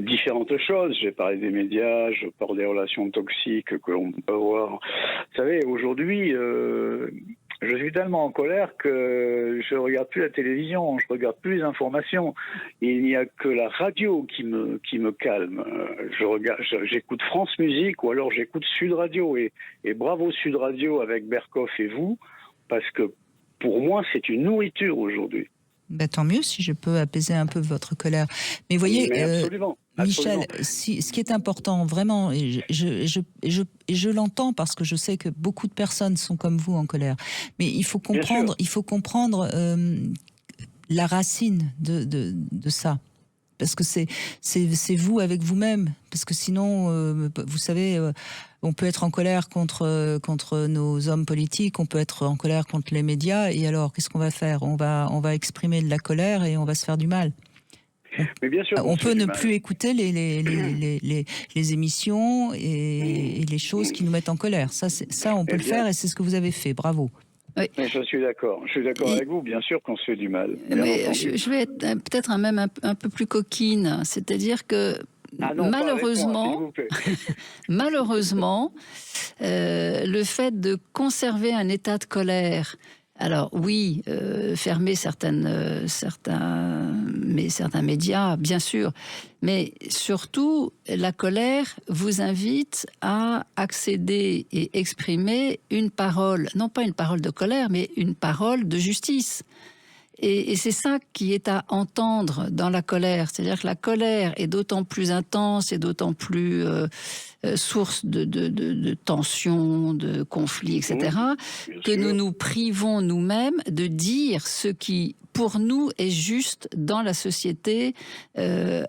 différentes choses, j'ai parlé des médias, je parle des relations toxiques que l'on peut avoir. Vous savez, aujourd'hui, je suis tellement en colère que je ne regarde plus la télévision, je ne regarde plus les informations. Il n'y a que la radio qui me calme. J'écoute France Musique ou alors j'écoute Sud Radio. Et bravo Sud Radio avec Berkoff et vous, parce que pour moi, c'est une nourriture aujourd'hui. Tant mieux si je peux apaiser un peu votre colère. Mais voyez, absolument. Michel, ce qui est important vraiment, et je l'entends parce que je sais que beaucoup de personnes sont comme vous en colère, mais il faut comprendre la racine de ça. Parce que c'est vous avec vous-même. Parce que sinon, vous savez, on peut être en colère contre nos hommes politiques, on peut être en colère contre les médias, et alors, qu'est-ce qu'on va faire? On va exprimer de la colère et on va se faire du mal. Mais bien sûr, on peut ne plus écouter les émissions et les choses qui nous mettent en colère. Ça on peut le faire, et c'est ce que vous avez fait. Bravo. Oui. Mais je suis d'accord. Je suis d'accord avec vous. Bien sûr qu'on se fait du mal. Mais je vais être peut-être même un peu plus coquine. C'est-à-dire que malheureusement, le fait de conserver un état de colère, alors oui, fermer certains médias, bien sûr, mais surtout, la colère vous invite à accéder et exprimer une parole, non pas une parole de colère, mais une parole de justice. Et c'est ça qui est à entendre dans la colère. C'est-à-dire que la colère est d'autant plus intense et d'autant plus source de tensions, de conflits, etc., que nous nous privons nous-mêmes de dire ce qui, pour nous, est juste dans la société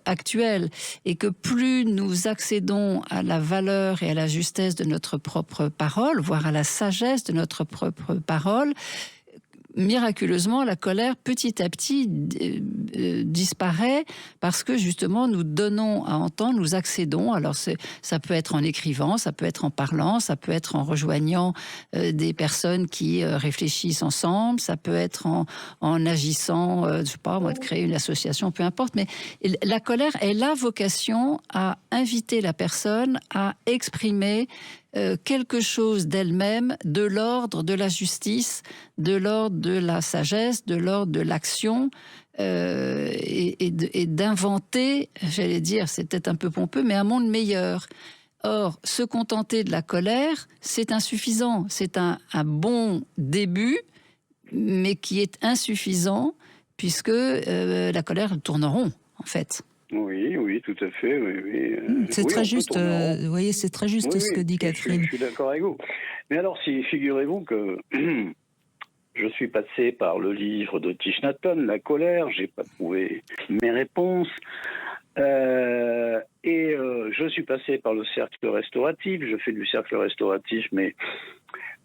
actuelle. Et que plus nous accédons à la valeur et à la justesse de notre propre parole, voire à la sagesse de notre propre parole, miraculeusement, la colère, petit à petit, disparaît parce que, justement, nous donnons à entendre, nous accédons. Alors, ça peut être en écrivant, ça peut être en parlant, ça peut être en rejoignant des personnes qui réfléchissent ensemble, ça peut être en agissant, je sais pas, moi, de créer une association, peu importe. Mais la colère, elle a vocation à inviter la personne à exprimer quelque chose d'elle-même, de l'ordre de la justice, de l'ordre de la sagesse, de l'ordre de l'action, et d'inventer, j'allais dire, c'est peut-être un peu pompeux, mais un monde meilleur. Or, se contenter de la colère, c'est insuffisant. C'est un bon début, mais qui est insuffisant, puisque la colère tourne en rond, en fait. Oui, tout à fait. Oui. C'est très juste. Vous voyez, c'est très juste ce que dit Catherine. Je suis d'accord avec vous. Mais alors, figurez-vous que je suis passé par le livre de Thich Nhat Hanh, La colère. J'ai pas trouvé mes réponses. Et je suis passé par le cercle restauratif. Je fais du cercle restauratif, mais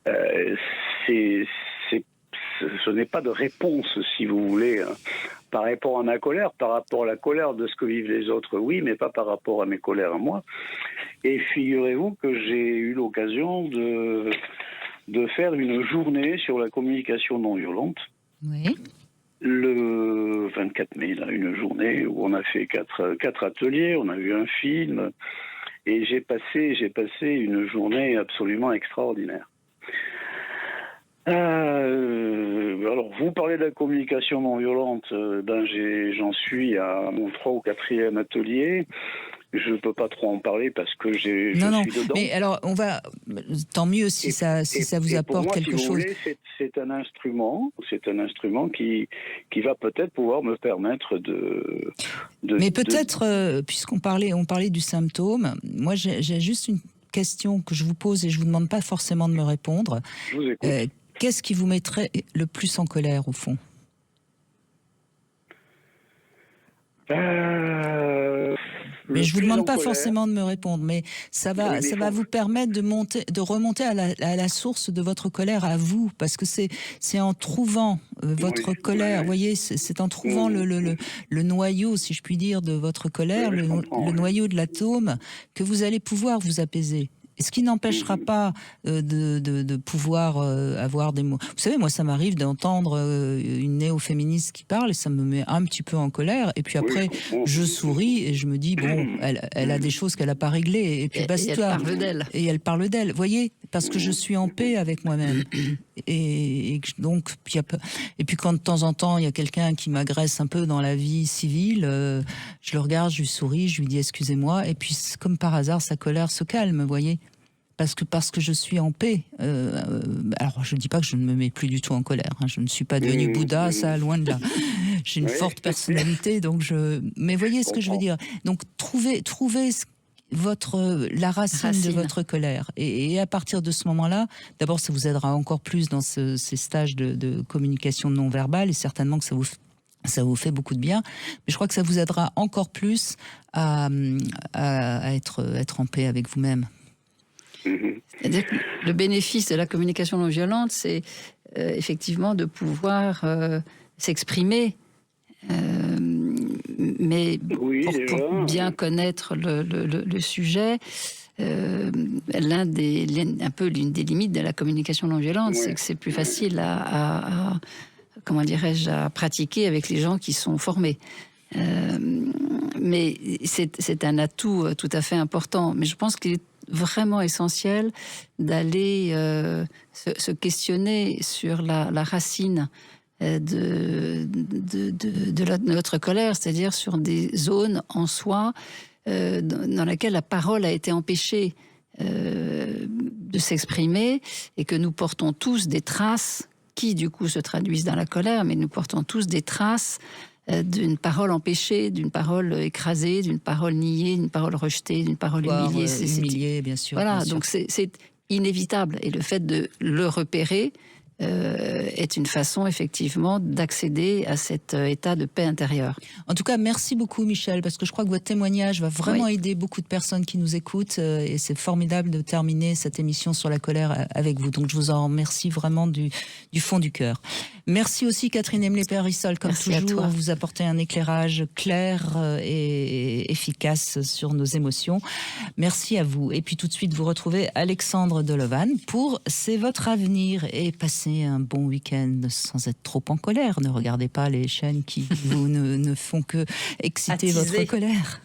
ce n'est pas de réponse, si vous voulez, par rapport à ma colère, par rapport à la colère de ce que vivent les autres, oui, mais pas par rapport à mes colères à moi. Et figurez-vous que j'ai eu l'occasion de faire une journée sur la communication non violente. Oui. Le 24 mai, là, une journée où on a fait quatre ateliers, on a vu un film, et j'ai passé une journée absolument extraordinaire. Alors, vous parlez de la communication non violente, j'en suis à mon 3e ou 4e atelier. Je ne peux pas trop en parler parce que je suis dedans. Mais alors, tant mieux si ça vous apporte quelque chose. Voulez, c'est un instrument qui va peut-être pouvoir me permettre de mais peut-être, puisqu'on parlait du symptôme, moi j'ai juste une question que je vous pose et je vous demande pas forcément de me répondre. Je vous écoute. Qu'est-ce qui vous mettrait le plus en colère, au fond ? Mais je vous demande pas forcément de me répondre, mais ça va vous permettre de remonter à la source de votre colère à vous, parce que c'est en trouvant votre colère, vous voyez, c'est en trouvant le noyau, si je puis dire, de votre colère, le noyau de l'atome, que vous allez pouvoir vous apaiser. Et ce qui n'empêchera pas de pouvoir avoir des mots. Vous savez, moi, ça m'arrive d'entendre une néo-féministe qui parle et ça me met un petit peu en colère. Et puis après, je souris et je me dis, bon, elle a des choses qu'elle n'a pas réglées. Et puis basta. Et elle parle d'elle. Et elle parle d'elle. Vous voyez, parce que je suis en paix avec moi-même. Et donc, et puis quand de temps en temps, il y a quelqu'un qui m'agresse un peu dans la vie civile, je le regarde, je lui souris, je lui dis excusez-moi. Et puis, comme par hasard, sa colère se calme, vous voyez. Parce que je suis en paix. Alors, je ne dis pas que je ne me mets plus du tout en colère. Hein. Je ne suis pas devenue Bouddha, ça, loin de là. J'ai une forte personnalité, donc Mais voyez ce que je veux dire. Donc, trouvez la racine de votre colère. Et à partir de ce moment-là, d'abord, ça vous aidera encore plus dans ces stages de communication non verbale, et certainement que ça vous fait beaucoup de bien. Mais je crois que ça vous aidera encore plus à être en paix avec vous-même. C'est-à-dire que le bénéfice de la communication non violente, c'est effectivement de pouvoir s'exprimer, mais pour bien connaître le sujet, l'une des limites de la communication non violente, c'est que c'est plus facile à pratiquer avec les gens qui sont formés. Mais c'est un atout tout à fait important. Mais je pense qu'il est vraiment essentiel d'aller se questionner sur la racine de notre colère, c'est-à-dire sur des zones en soi dans lesquelles la parole a été empêchée de s'exprimer et que nous portons tous des traces qui du coup se traduisent dans la colère, mais nous portons tous des traces d'une parole empêchée, d'une parole écrasée, d'une parole niée, d'une parole rejetée, d'une parole humiliée. Humiliée, bien sûr. Voilà, bien sûr. donc c'est inévitable. Et le fait de le repérer est une façon, effectivement, d'accéder à cet état de paix intérieure. En tout cas, merci beaucoup, Michel, parce que je crois que votre témoignage va vraiment aider beaucoup de personnes qui nous écoutent, et c'est formidable de terminer cette émission sur la colère avec vous. Donc, je vous en remercie vraiment du fond du cœur. Merci aussi, Catherine Emlé-Périssol, comme Merci toujours, vous apportez un éclairage clair et efficace sur nos émotions. Merci à vous. Et puis, tout de suite, vous retrouvez Alexandre Delevan pour C'est votre avenir, et passez un bon week-end sans être trop en colère. Ne regardez pas les chaînes qui vous ne font que exciter votre colère.